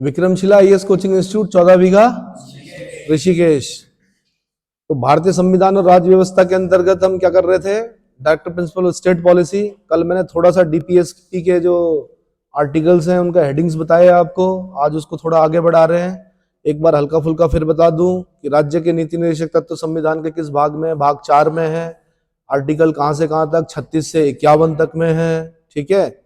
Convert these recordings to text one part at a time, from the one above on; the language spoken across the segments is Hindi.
विक्रमशिला आईएएस कोचिंग इंस्टीट्यूट 14 बीघा ऋषिकेश। तो भारतीय संविधान और राज्य व्यवस्था के अंतर्गत हम क्या कर रहे थे, director principle of state policy. कल मैंने थोड़ा सा डीपीएसपी के जो आर्टिकल्स हैं उनका हेडिंग्स बताए आपको, आज उसको थोड़ा आगे बढ़ा रहे हैं। एक बार हल्का फुल्का फिर बता दूं कि राज्य के नीति निर्देशक तत्व संविधान के किस भाग में, भाग 4 में है। आर्टिकल कहां से कहां तक, 36 से 51 तक में है, ठीक है।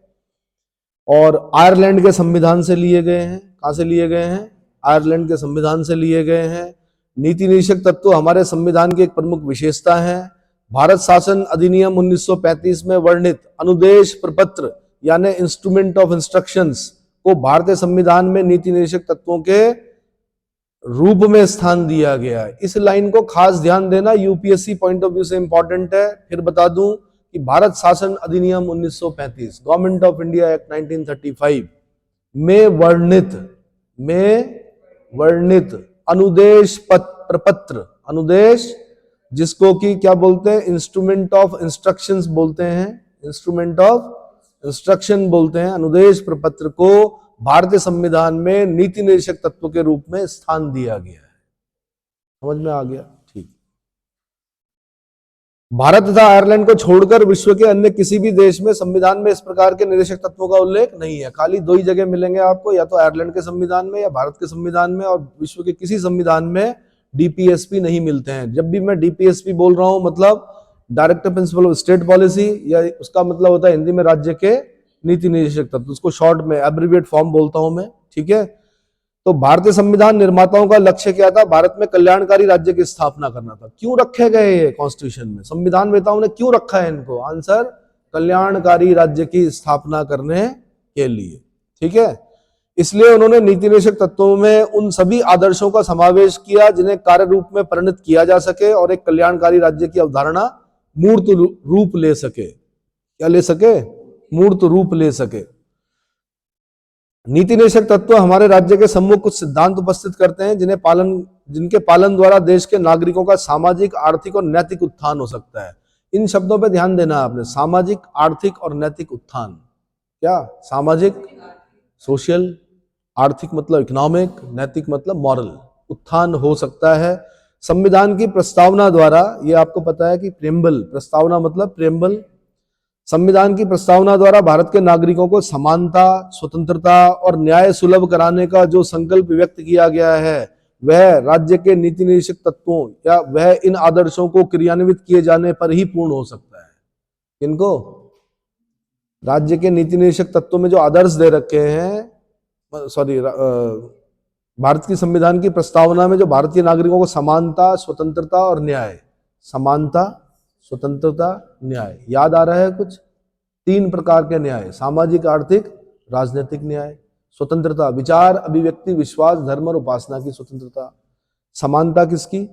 और आयरलैंड के संविधान से लिए गए हैं। कहां से लिए गए हैं, आयरलैंड के संविधान से लिए गए हैं। नीति निर्देशक तत्व हमारे संविधान की एक प्रमुख विशेषता है। भारत शासन अधिनियम 1935 में वर्णित अनुदेश प्रपत्र यानी इंस्ट्रूमेंट ऑफ इंस्ट्रक्शंस को भारतीय संविधान में नीति निर्देशक तत्वों के रूप में स्थान दिया गया है। इस लाइन को खास ध्यान देना, यूपीएससी पॉइंट ऑफ व्यू से इंपॉर्टेंट है। फिर बता दूं कि भारत शासन अधिनियम 1935 गवर्नमेंट ऑफ इंडिया एक्ट 1935 में वर्णित अनुदेश प्रपत्र, अनुदेश जिसको कि क्या बोलते हैं, इंस्ट्रूमेंट ऑफ इंस्ट्रक्शंस बोलते हैं, इंस्ट्रूमेंट ऑफ इंस्ट्रक्शन बोलते हैं। अनुदेश प्रपत्र को भारतीय संविधान में नीति निर्देशक तत्व के रूप में स्थान दिया गया है। समझ में आ गया, ठीक। भारत तथा आयरलैंड को छोड़कर विश्व के अन्य किसी भी देश में संविधान में इस प्रकार के निर्देशक तत्वों का उल्लेख नहीं है। खाली दो ही जगह मिलेंगे आपको, या तो आयरलैंड के संविधान में या भारत के संविधान में, और विश्व के किसी संविधान में डीपीएसपी नहीं मिलते हैं। जब भी मैं डीपीएसपी बोल रहा हूं मतलब director principle of state policy, या उसका मतलब होता है हिंदी में राज्य के नीति निर्देशक तत्व, उसको शॉर्ट में एब्रिविएट फॉर्म बोलता हूं मैं, ठीक है। तो भारतीय संविधान निर्माताओं का लक्ष्य क्या था, भारत में कल्याणकारी राज्य की स्थापना करना था। क्यों रखे गए ये कॉन्स्टिट्यूशन में, संविधान नेताओं ने क्यों रखा है इनको, आंसर कल्याणकारी राज्य की स्थापना करने के लिए, ठीक है। इसलिए उन्होंने नीति निर्देशक तत्वों में उन सभी आदर्शों का समावेश किया जिन्हें कार्य रूप में परिणत किया जा सके और एक कल्याणकारी राज्य की अवधारणा मूर्त रूप ले सके। क्या ले सके, मूर्त रूप ले सके। नीति निर्देशक तत्व हमारे राज्य के सम्मुख कुछ सिद्धांत उपस्थित करते हैं जिनके पालन द्वारा देश के नागरिकों का सामाजिक, आर्थिक और नैतिक उत्थान हो सकता है। इन शब्दों पे ध्यान देना आपने, सामाजिक, आर्थिक और नैतिक उत्थान। क्या, सामाजिक सोशल, आर्थिक मतलब इकोनॉमिक, नैतिक मतलब मॉरल, उत्थान हो सकता है संविधान की प्रस्तावना द्वारा। ये आपको पता है कि प्रेम्बल, प्रस्तावना मतलब प्रेम्बल। संविधान की प्रस्तावना द्वारा भारत के नागरिकों को समानता, स्वतंत्रता और न्याय सुलभ कराने का जो संकल्प व्यक्त किया गया है वह राज्य के नीति निर्देशक तत्वों या वह इन आदर्शों को क्रियान्वित किए जाने पर ही पूर्ण हो सकता है। किनको, राज्य के नीति निर्देशक तत्वों में जो आदर्श दे रखे हैं, भारत की संविधान की प्रस्तावना में जो भारतीय नागरिकों को समानता, स्वतंत्रता और न्याय, समानता, स्वतंत्रता, न्याय, याद आ रहा है कुछ, 3 प्रकार के न्याय, सामाजिक, आर्थिक, राजनीतिक न्याय। स्वतंत्रता, विचार, अभिव्यक्ति, विश्वास, धर्म और उपासना की स्वतंत्रता। समानता किसकी,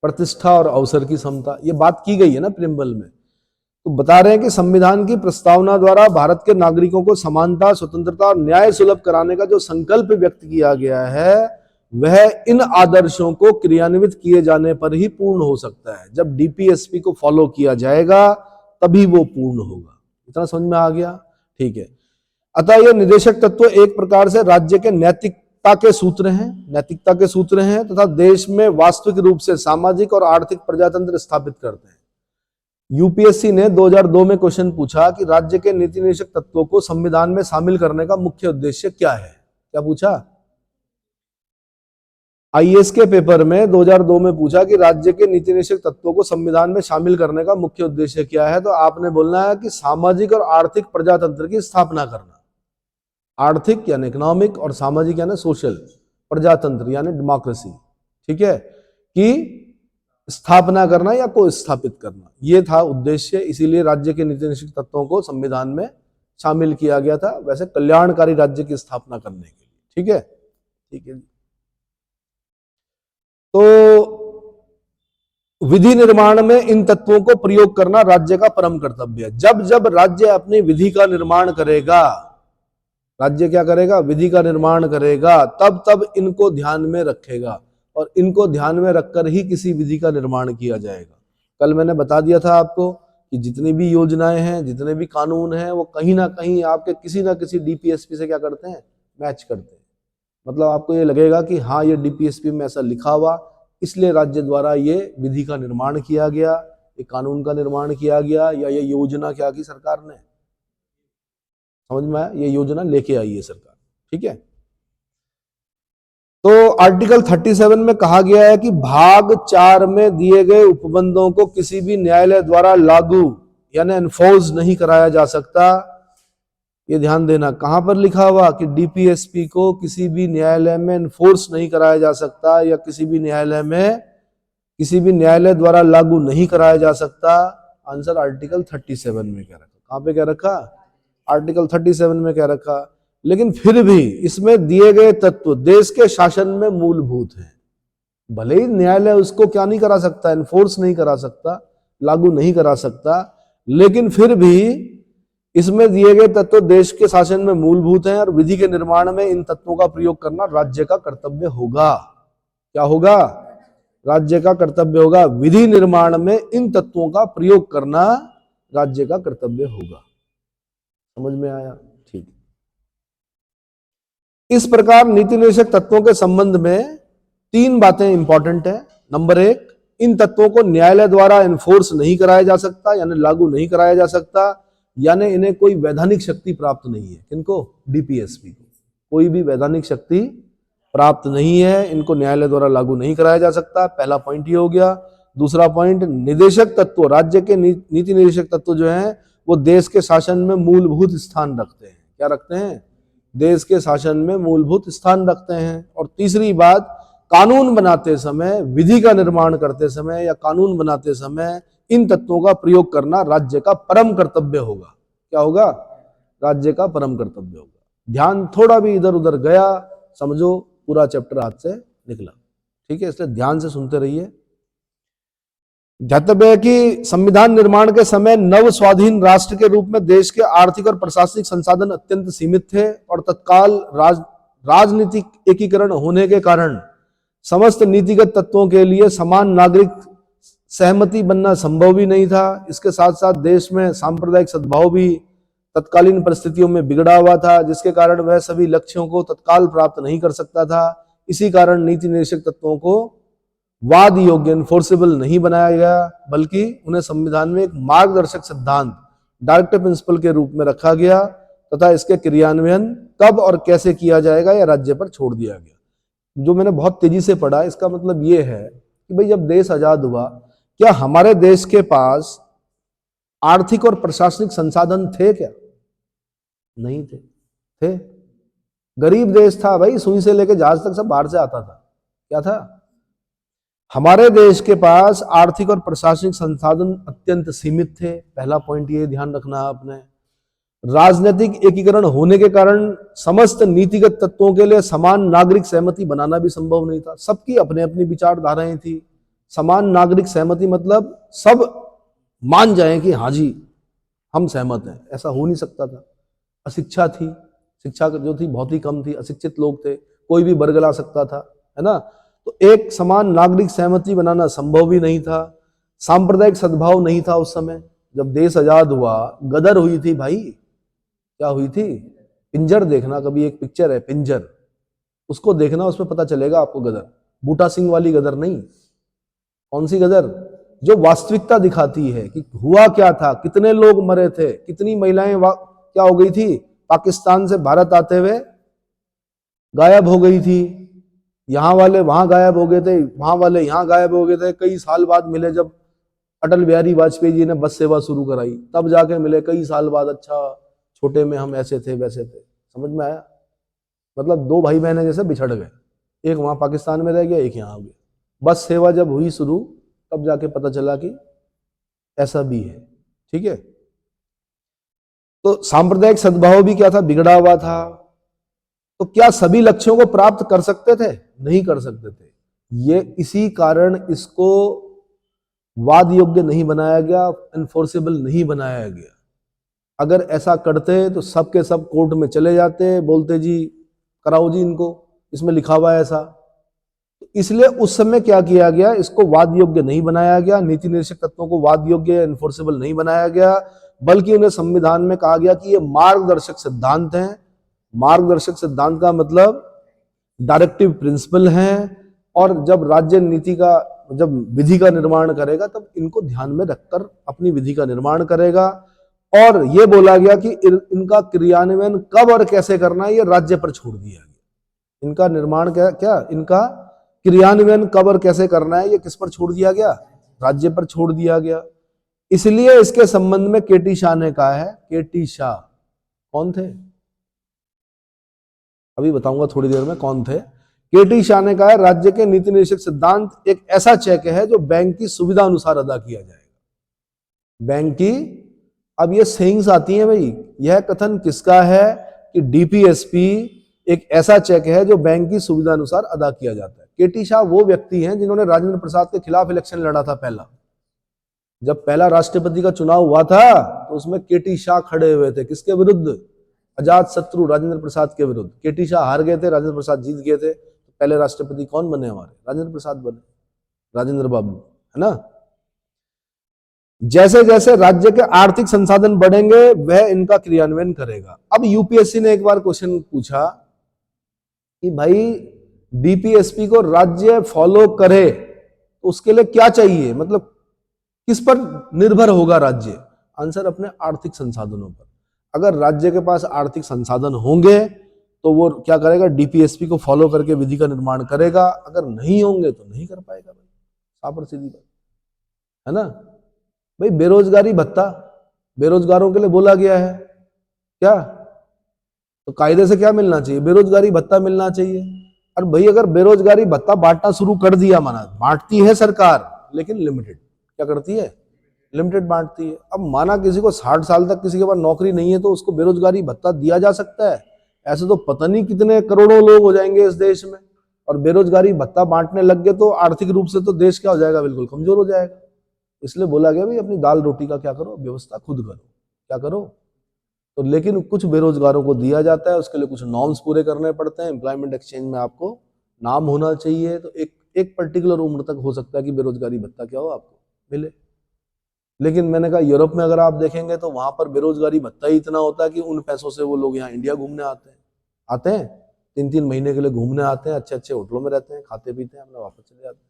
प्रतिष्ठा और अवसर की समता। ये बात की गई है ना प्रियम्बल में। तो बता रहे हैं कि संविधान की प्रस्तावना द्वारा भारत के नागरिकों को समानता, स्वतंत्रता और न्याय सुलभ कराने का जो संकल्प व्यक्त किया गया है वह इन आदर्शों को क्रियान्वित किए जाने पर ही पूर्ण हो सकता है। जब डीपीएसपी को फॉलो किया जाएगा तभी वो पूर्ण होगा। इतना समझ में आ गया, ठीक है। अतः ये निर्देशक तत्व एक प्रकार से राज्य के नैतिकता के सूत्र हैं तथा देश में वास्तविक रूप से सामाजिक और आर्थिक प्रजातंत्र स्थापित करते हैं। यूपीएससी ने 2002 में क्वेश्चन पूछा कि राज्य के नीति निर्देशक तत्वों को संविधान में शामिल करने का मुख्य उद्देश्य क्या है। क्या पूछा, आईएएस के पेपर में 2002 में पूछा कि राज्य के नीति निर्देशक तत्वों को संविधान में शामिल करने का मुख्य उद्देश्य क्या है। तो आपने बोलना है कि सामाजिक और आर्थिक प्रजातंत्र की स्थापना करना। आर्थिक यानी इकोनॉमिक और सामाजिक यानी सोशल, प्रजातंत्र यानी डेमोक्रेसी, ठीक है, कि स्थापना करना या को स्थापित करना, ये था उद्देश्य। इसीलिए राज्य के नीति निर्देशक तत्वों को संविधान में शामिल किया गया था, वैसे कल्याणकारी राज्य की स्थापना करने के लिए, ठीक है, ठीक है। तो विधि निर्माण में इन तत्वों को प्रयोग करना राज्य का परम कर्तव्य है। जब जब राज्य अपनी विधि का निर्माण करेगा, राज्य क्या करेगा, विधि का निर्माण करेगा, तब तब इनको ध्यान में रखेगा और इनको ध्यान में रखकर ही किसी विधि का निर्माण किया जाएगा। कल मैंने बता दिया था आपको कि जितनी भी योजनाएं हैं, जितने भी कानून हैं, वो कहीं ना कहीं आपके किसी ना किसी डीपीएसपी से क्या करते हैं, मैच करते हैं। मतलब आपको ये लगेगा कि हाँ ये डीपीएसपी में ऐसा लिखा हुआ, इसलिए राज्य द्वारा ये विधि का निर्माण किया गया, ये कानून का निर्माण किया गया, या ये योजना क्या की सरकार ने, समझ में आया, ये योजना लेके आई है सरकार। ठीक है, तो आर्टिकल 37 में कहा गया है कि भाग 4 में दिए गए उपबंधों को किसी भी न्यायालय द्वारा लागू यानी एनफोर्स नहीं कराया जा सकता। ये ध्यान देना, कहां पर लिखा हुआ कि डीपीएसपी को किसी भी न्यायालय में एनफोर्स नहीं कराया जा सकता, या किसी भी न्यायालय द्वारा लागू नहीं कराया जा सकता। आंसर आर्टिकल 37 में कह रखा। कहां पे कह रखा? आर्टिकल 37 में कह रखा। लेकिन फिर भी इसमें दिए गए तत्व देश के शासन में मूलभूत हैं। भले ही न्यायालय उसको क्या नहीं करा सकता, एनफोर्स नहीं करा सकता, लागू नहीं करा सकता, लेकिन फिर भी इसमें दिए गए तत्व देश के शासन में मूलभूत हैं और विधि के निर्माण में इन तत्वों का प्रयोग करना राज्य का कर्तव्य होगा। क्या होगा? राज्य का कर्तव्य होगा। विधि निर्माण में इन तत्वों का प्रयोग करना राज्य का कर्तव्य होगा। समझ में आया? ठीक। इस प्रकार नीति निर्देशक तत्वों के संबंध में 3 बातें इंपॉर्टेंट है। नंबर 1, इन तत्वों को न्यायालय द्वारा एनफोर्स नहीं कराया जा सकता, यानी लागू नहीं कराया जा सकता, यानी इन्हें कोई वैधानिक शक्ति प्राप्त नहीं है। किनको? डीपीएसपी को कोई भी वैधानिक शक्ति प्राप्त नहीं है, इनको न्यायालय द्वारा लागू नहीं कराया जा सकता। पहला पॉइंट ये हो गया। दूसरा पॉइंट, निदेशक तत्व, राज्य के नीति निर्देशक तत्व जो हैं वो देश के शासन में मूलभूत स्थान रखते हैं। क्या रखते हैं? देश के शासन में मूलभूत स्थान रखते हैं। और तीसरी बात, कानून बनाते समय, विधि का निर्माण करते समय या कानून बनाते समय इन तत्वों का प्रयोग करना राज्य का परम कर्तव्य होगा। क्या होगा? राज्य का परम कर्तव्य होगा। ध्यान थोड़ा भी इधर उधर गया, समझो पूरा चैप्टर हाथ से निकला। ठीक है, इसलिए ध्यान से सुनते रहिए। ध्यातव्य है कि संविधान निर्माण के समय नव स्वाधीन राष्ट्र के रूप में देश के आर्थिक और प्रशासनिक संसाधन अत्यंत सीमित थे और तत्काल राजनीतिक एकीकरण होने के कारण समस्त नीतिगत तत्वों के लिए समान नागरिक सहमति बनना संभव भी नहीं था। इसके साथ साथ देश में सांप्रदायिक सद्भाव भी तत्कालीन परिस्थितियों में बिगड़ा हुआ था, जिसके कारण वह सभी लक्ष्यों को तत्काल प्राप्त नहीं कर सकता था। इसी कारण नीति निर्देशक तत्वों को वाद योग्य एनफोर्सेबल नहीं बनाया गया, बल्कि उन्हें संविधान में एक मार्गदर्शक सिद्धांत डायरेक्टिव प्रिंसिपल के रूप में रखा गया तथा इसके क्रियान्वयन कब और कैसे किया जाएगा यह राज्य पर छोड़ दिया गया। जो मैंने बहुत तेजी से पढ़ा, इसका मतलब ये है कि भाई जब देश आजाद हुआ, क्या हमारे देश के पास आर्थिक और प्रशासनिक संसाधन थे? क्या नहीं थे? थे। गरीब देश था भाई, सुई से लेकर जहाज तक सब बाहर से आता था। क्या था? हमारे देश के पास आर्थिक और प्रशासनिक संसाधन अत्यंत सीमित थे। पहला पॉइंट ये ध्यान रखना है आपने। राजनीतिक एकीकरण होने के कारण समस्त नीतिगत तत्वों के लिए समान नागरिक सहमति बनाना भी संभव नहीं था। सबकी अपने अपनी विचारधाराएं थी। समान नागरिक सहमति मतलब सब मान जाएं कि हाँ जी हम सहमत हैं, ऐसा हो नहीं सकता था। अशिक्षा थी, शिक्षा जो थी बहुत ही कम थी, अशिक्षित लोग थे, कोई भी बरगला सकता था, है ना। तो एक समान नागरिक सहमति बनाना संभव भी नहीं था। सांप्रदायिक सद्भाव नहीं था उस समय। जब देश आजाद हुआ, गदर हुई थी भाई। क्या हुई थी? पिंजर देखना, कभी एक पिक्चर है पिंजर, उसको देखना, उसमें पता चलेगा आपको गदर। बूटा सिंह वाली गदर नहीं। कौन सी गदर? जो वास्तविकता दिखाती है कि हुआ क्या था, कितने लोग मरे थे, कितनी महिलाएं क्या हो गई थी, पाकिस्तान से भारत आते हुए गायब हो गई थी। यहाँ वाले वहां गायब हो गए थे, वहां वाले यहाँ गायब हो गए थे। कई साल बाद मिले, जब अटल बिहारी वाजपेयी जी ने बस सेवा शुरू कराई तब जाके मिले कई साल बाद। अच्छा, छोटे में हम ऐसे थे वैसे थे। समझ में आया? मतलब 2 भाई बहन जैसे बिछड़ गए, एक वहां पाकिस्तान में रह गया, एक यहाँ हो गया। बस सेवा जब हुई शुरू तब जाके पता चला कि ऐसा भी है। ठीक है, तो सांप्रदायिक सद्भाव भी क्या था? बिगड़ा हुआ था। तो क्या सभी लक्ष्यों को प्राप्त कर सकते थे? नहीं कर सकते थे। ये इसी कारण इसको वाद योग्य नहीं बनाया गया, एनफोर्सेबल नहीं बनाया गया। अगर ऐसा करते तो सब के सब कोर्ट में चले जाते, बोलते जी कराओ जी इनको, इसमें लिखा हुआ है ऐसा। इसलिए उस समय क्या किया गया, इसको वाद योग्य नहीं बनाया गया। नीति निर्देशक तत्वों को वाद योग्य एनफोर्सेबल नहीं बनाया गया, बल्कि उन्हें संविधान में कहा गया कि ये मार्गदर्शक सिद्धांत हैं मार्गदर्शक सिद्धांत का मतलब डायरेक्टिव प्रिंसिपल है, और जब राज्य नीति का जब विधि का निर्माण करेगा तब इनको ध्यान में रखकर अपनी विधि का निर्माण करेगा। और यह बोला गया कि इनका क्रियान्वयन कब और कैसे करना है, यह राज्य पर छोड़ दिया गया। इनका निर्माण इनका क्रियान्वयन कब और कैसे करना है, यह किस पर छोड़ दिया गया? राज्य पर छोड़ दिया गया। इसलिए इसके संबंध में केटी शाह ने कहा है, केटी शाह कौन थे, अभी बताऊंगा थोड़ी देर में कौन थे। केटी शाह ने कहा है, राज्य के नीति निर्देशक सिद्धांत एक ऐसा चेक है जो बैंक की सुविधा अनुसार अदा किया जाएगा। बैंक की, अब ये सेइंग्स आती हैं भाई, यह कथन किसका है कि डीपीएसपी एक ऐसा चेक है जो बैंक की सुविधा अनुसार अदा किया जाता है। केटी शाह वो व्यक्ति हैं जिन्होंने राजेंद्र प्रसाद के खिलाफ इलेक्शन लड़ा था। पहला जब पहला राष्ट्रपति का चुनाव हुआ था तो उसमें केटी शाह खड़े हुए थे। किसके विरुद्ध? अजात शत्रु राजेंद्र प्रसाद के विरुद्ध। केटी शाह हार गए थे, राजेंद्र प्रसाद जीत गए थे। तो पहले राष्ट्रपति कौन बने हमारे? राजेंद्र प्रसाद बने, राजेंद्र बाबू, है ना। जैसे जैसे राज्य के आर्थिक संसाधन बढ़ेंगे वह इनका क्रियान्वयन करेगा। अब यूपीएससी ने एक बार क्वेश्चन पूछा कि भाई डीपीएसपी को राज्य फॉलो करे तो उसके लिए क्या चाहिए, मतलब किस पर निर्भर होगा राज्य? आंसर अपने आर्थिक संसाधनों पर। अगर राज्य के पास आर्थिक संसाधन होंगे तो वो क्या करेगा? डीपीएसपी को फॉलो करके विधि का निर्माण करेगा। अगर नहीं होंगे तो नहीं कर पाएगा भाई, साफ और सीधी बात है ना भाई। बेरोजगारी भत्ता बेरोजगारों के लिए बोला गया है क्या? तो कायदे से क्या मिलना चाहिए? बेरोजगारी भत्ता मिलना चाहिए। और भाई अगर बेरोजगारी भत्ता बांटना शुरू कर दिया, माना बांटती है सरकार लेकिन लिमिटेड, क्या करती है? लिमिटेड बांटती है। अब माना किसी को 60 साल तक किसी के पास नौकरी नहीं है तो उसको बेरोजगारी भत्ता दिया जा सकता है। ऐसे तो पता नहीं कितने करोड़ों लोग हो जाएंगे इस देश में, और बेरोजगारी भत्ता बांटने लग गए तो आर्थिक रूप से तो देश क्या हो जाएगा? बिल्कुल कमजोर हो जाएगा। इसलिए बोला गया भाई अपनी दाल रोटी का क्या करो? व्यवस्था खुद करो। क्या करो? तो लेकिन कुछ बेरोजगारों को दिया जाता है, उसके लिए कुछ नॉर्म्स पूरे करने पड़ते हैं। एम्प्लॉयमेंट एक्सचेंज में आपको नाम होना चाहिए, तो एक पर्टिकुलर उम्र तक हो सकता है कि बेरोजगारी भत्ता क्या हो आपको मिले। लेकिन मैंने कहा यूरोप में अगर आप देखेंगे तो वहां पर बेरोजगारी भत्ता ही इतना होता है कि उन पैसों से वो लोग यहाँ इंडिया घूमने आते हैं 3-3 महीने के लिए घूमने आते हैं, अच्छे अच्छे होटलों में रहते हैं, खाते पीते हैं, अपना वापस चले जाते हैं।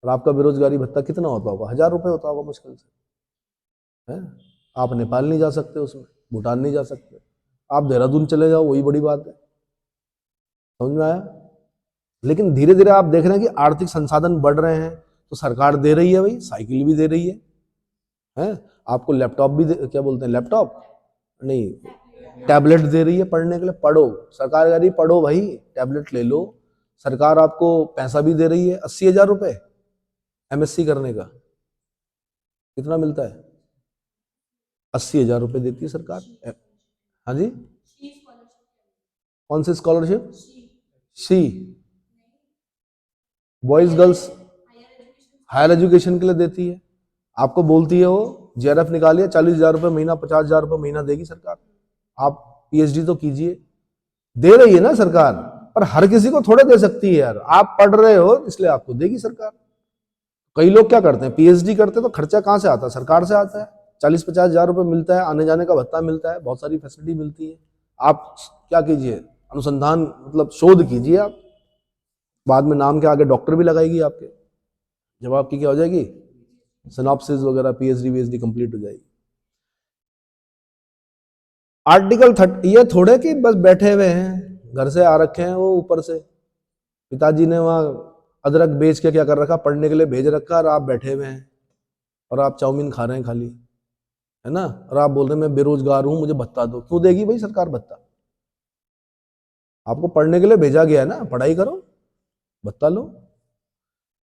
और आपका बेरोजगारी भत्ता कितना होता होगा? 1000 रुपये होता होगा मुश्किल से, है। आप नेपाल नहीं जा सकते, उसमें भूटान नहीं जा सकते, आप देहरादून चले जाओ, वही बड़ी बात है। समझ में आया? लेकिन धीरे धीरे आप देख रहे हैं कि आर्थिक संसाधन बढ़ रहे हैं तो सरकार दे रही है भाई, साइकिल भी दे रही है, आपको लैपटॉप भी क्या बोलते हैं, लैपटॉप नहीं, टैबलेट दे रही है पढ़ने के लिए। पढ़ो, सरकार कह रही पढ़ो भाई, टैबलेट ले लो। सरकार आपको पैसा भी दे रही है, 80,000 रुपए एमएससी करने का। कितना मिलता है? 80,000 रुपए देती है सरकार। हाँ जी, कौन सी स्कॉलरशिप? सी, बॉयज गर्ल्स हायर एजुकेशन के लिए देती है। आपको बोलती है वो जेआरएफ निकालिए, 40,000 रुपये महीना, 50,000 रुपये महीना देगी सरकार। आप पीएचडी तो कीजिए, दे रही है ना सरकार। पर हर किसी को थोड़े दे सकती है यार, आप पढ़ रहे हो इसलिए आपको देगी सरकार। कई लोग क्या करते हैं, पीएचडी करते हैं तो खर्चा कहाँ से आता है? सरकार से आता है। 40-50,000 रुपये मिलता है, आने जाने का भत्ता मिलता है, बहुत सारी फैसिलिटी मिलती है। आप क्या कीजिए, अनुसंधान मतलब शोध कीजिए आप, बाद में नाम के आगे डॉक्टर भी लगाएगी आपके, जब आपकी क्या हो जाएगी, सिनॉप्सिस वगैरह, पीएचडी वीएचडी कंप्लीट हो जाएगी। आर्टिकल 30, ये थोड़े कि बस बैठे हुए हैं, घर से आ रखे हैं वो, ऊपर से पिताजी ने वहां अदरक बेच के क्या कर रखा, पढ़ने के लिए भेज रखा, और आप बैठे हुए हैं और आप चाउमीन खा रहे हैं खाली, है ना। और आप बोल रहे हैं मैं बेरोजगार हूं, मुझे भत्ता दो। क्यों देगी भाई सरकार भत्ता? आपको पढ़ने के लिए भेजा गया है ना, पढ़ाई करो, भत्ता लो।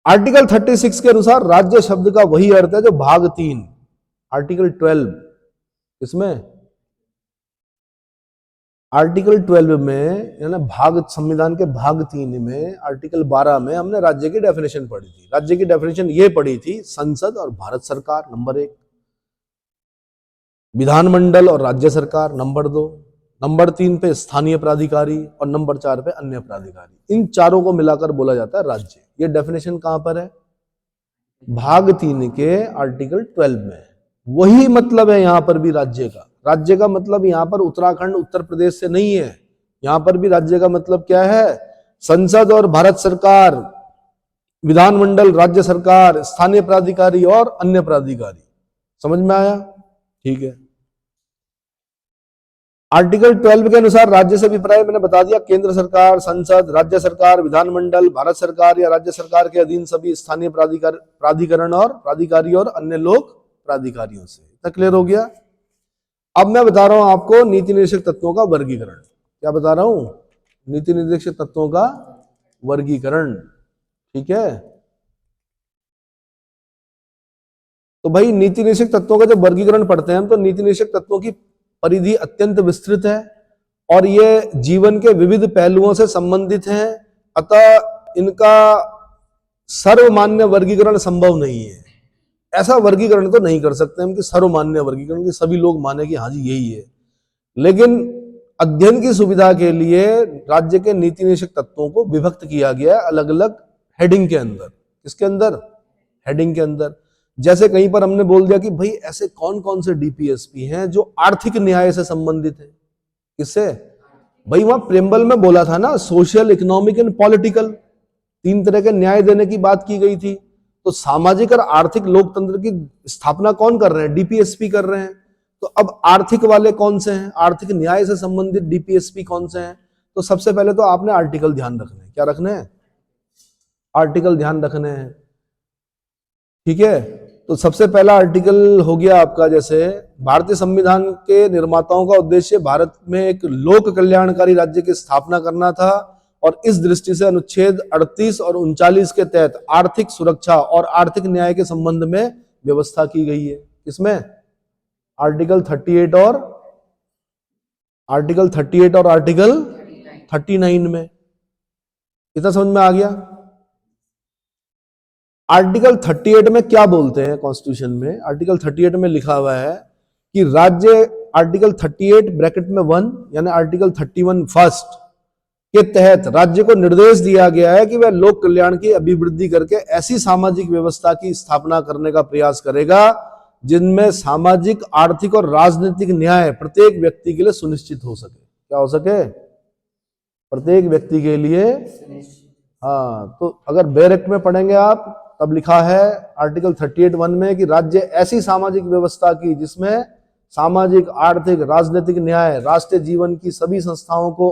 आर्टिकल 36 के अनुसार राज्य शब्द का वही अर्थ है जो भाग 3 आर्टिकल 12, इसमें आर्टिकल 12 में, यानी भाग संविधान के भाग 3 में आर्टिकल 12 में हमने राज्य की डेफिनेशन पढ़ी थी। राज्य की डेफिनेशन ये पढ़ी थी, संसद और भारत सरकार नंबर 1, विधानमंडल और राज्य सरकार नंबर 2, नंबर 3 पे स्थानीय प्राधिकारी, और नंबर 4 पे अन्य प्राधिकारी। इन चारों को मिलाकर बोला जाता है राज्य। ये डेफिनेशन कहां पर है? भाग 3 के आर्टिकल 12 में। वही मतलब है यहां पर भी राज्य का। राज्य का मतलब यहाँ पर उत्तराखंड उत्तर प्रदेश से नहीं है, यहाँ पर भी राज्य का मतलब क्या है, संसद और भारत सरकार, विधानमंडल, राज्य सरकार, स्थानीय प्राधिकारी और अन्य प्राधिकारी। समझ में आया? ठीक है। आर्टिकल 12 के अनुसार राज्य से अभिप्राय मैंने बता दिया, केंद्र सरकार, संसद, राज्य सरकार, विधानमंडल, भारत सरकार या राज्य सरकार के अधीन सभी स्थानीय प्राधिकरण और प्राधिकारी और अन्य लोक प्राधिकारियों से। इतना क्लियर हो गया? अब मैं बता रहा हूं आपको नीति निर्देशक तत्वों का वर्गीकरण। क्या बता रहा हूं? नीति निर्देशक तत्वों का वर्गीकरण। ठीक है, तो भाई नीति निर्देशक तत्वों का जब वर्गीकरण पढ़ते हैं हम, तो नीति निर्देशक तत्वों की परिधि अत्यंत विस्तृत है और ये जीवन के विविध पहलुओं से संबंधित हैं, अतः इनका सर्वमान्य वर्गीकरण संभव नहीं है। ऐसा वर्गीकरण तो नहीं कर सकते हम कि सर्वमान्य वर्गीकरण की सभी लोग माने कि हाँ जी यही है, लेकिन अध्ययन की सुविधा के लिए राज्य के नीति निर्देशक तत्वों को विभक्त किया गया है अलग अलग हेडिंग के अंदर। किसके अंदर? हेडिंग के अंदर। जैसे कहीं पर हमने बोल दिया कि भाई ऐसे कौन कौन से डीपीएसपी हैं जो आर्थिक न्याय से संबंधित है। किससे? भाई वहां प्रेम्बल में बोला था ना, सोशल, इकोनॉमिक एंड पॉलिटिकल, तीन तरह के न्याय देने की बात की गई थी। तो सामाजिक और आर्थिक लोकतंत्र की स्थापना कौन कर रहे हैं? डीपीएसपी कर रहे हैं। तो अब आर्थिक वाले कौन से हैं? आर्थिक न्याय से संबंधित डीपीएसपी कौन से हैं? तो सबसे पहले तो आपने आर्टिकल ध्यान रखने हैं। क्या रखने हैं? आर्टिकल ध्यान रखने हैं। ठीक है, तो सबसे पहला आर्टिकल हो गया आपका, जैसे भारतीय संविधान के निर्माताओं का उद्देश्य भारत में एक लोक कल्याणकारी राज्य की स्थापना करना था और इस दृष्टि से अनुच्छेद 38 और 39 के तहत आर्थिक सुरक्षा और आर्थिक न्याय के संबंध में व्यवस्था की गई है। किसमें? आर्टिकल 38 और आर्टिकल 39 में। इतना समझ में आ गया? आर्टिकल 38 में क्या बोलते हैं कॉन्स्टिट्यूशन में? आर्टिकल 38 में लिखा हुआ है कि राज्य, आर्टिकल 38 ब्रैकेट में 1 यानी आर्टिकल 31 फर्स्ट के तहत राज्य को निर्देश दिया गया है कि वह लोक कल्याण की अभिवृद्धि करके ऐसी सामाजिक व्यवस्था की स्थापना करने का प्रयास करेगा जिनमें सामाजिक, आर्थिक और राजनीतिक न्याय प्रत्येक व्यक्ति के लिए सुनिश्चित हो सके। क्या हो सके? प्रत्येक व्यक्ति के लिए। हाँ, तो अगर बैरेक्ट में पढ़ेंगे आप, तब लिखा है आर्टिकल 38(1) में कि राज्य ऐसी सामाजिक व्यवस्था की जिसमें सामाजिक, आर्थिक, राजनीतिक न्याय राष्ट्रीय जीवन की सभी संस्थाओं को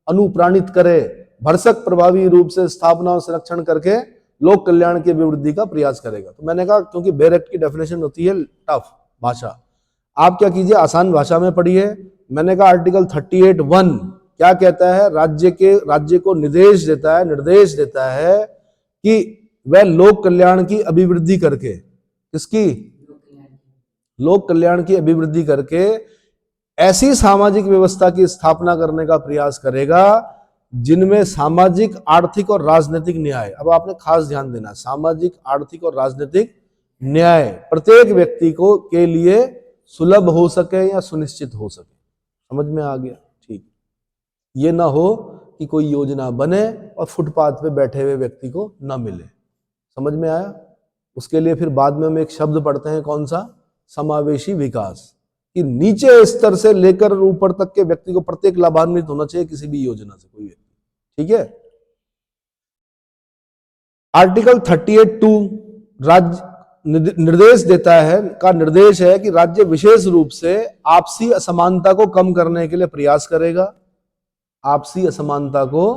अनुप्राणित करे, भरसक प्रभावी रूप से स्थापना और संरक्षण करके लोक कल्याण की अभिवृद्धि का प्रयास करेगा। तो मैंने कहा क्योंकि बैरेक्ट की डेफिनेशन होती है टफ भाषा, आप क्या कीजिए आसान भाषा में पढ़िए। मैंने कहा आर्टिकल 38(1) क्या कहता है? राज्य को निर्देश देता है कि वह लोक कल्याण की अभिवृद्धि करके, किसकी? लोक कल्याण की अभिवृद्धि करके ऐसी सामाजिक व्यवस्था की स्थापना करने का प्रयास करेगा जिनमें सामाजिक, आर्थिक और राजनीतिक न्याय, अब आपने खास ध्यान देना, सामाजिक, आर्थिक और राजनीतिक न्याय प्रत्येक व्यक्ति को के लिए सुलभ हो सके या सुनिश्चित हो सके। समझ में आ गया? ठीक। ये ना हो कि कोई योजना बने और फुटपाथ पे बैठे हुए व्यक्ति को ना मिले। समझ में आया? उसके लिए फिर बाद में हम एक शब्द पढ़ते हैं, कौन सा? समावेशी विकास, कि नीचे स्तर से लेकर ऊपर तक के व्यक्ति को प्रत्येक लाभान्वित होना चाहिए किसी भी योजना से कोई व्यक्ति। ठीक है। आर्टिकल 38(2) राज्य निर्देश देता है निर्देश है कि राज्य विशेष रूप से आपसी असमानता को कम करने के लिए प्रयास करेगा। आपसी असमानता को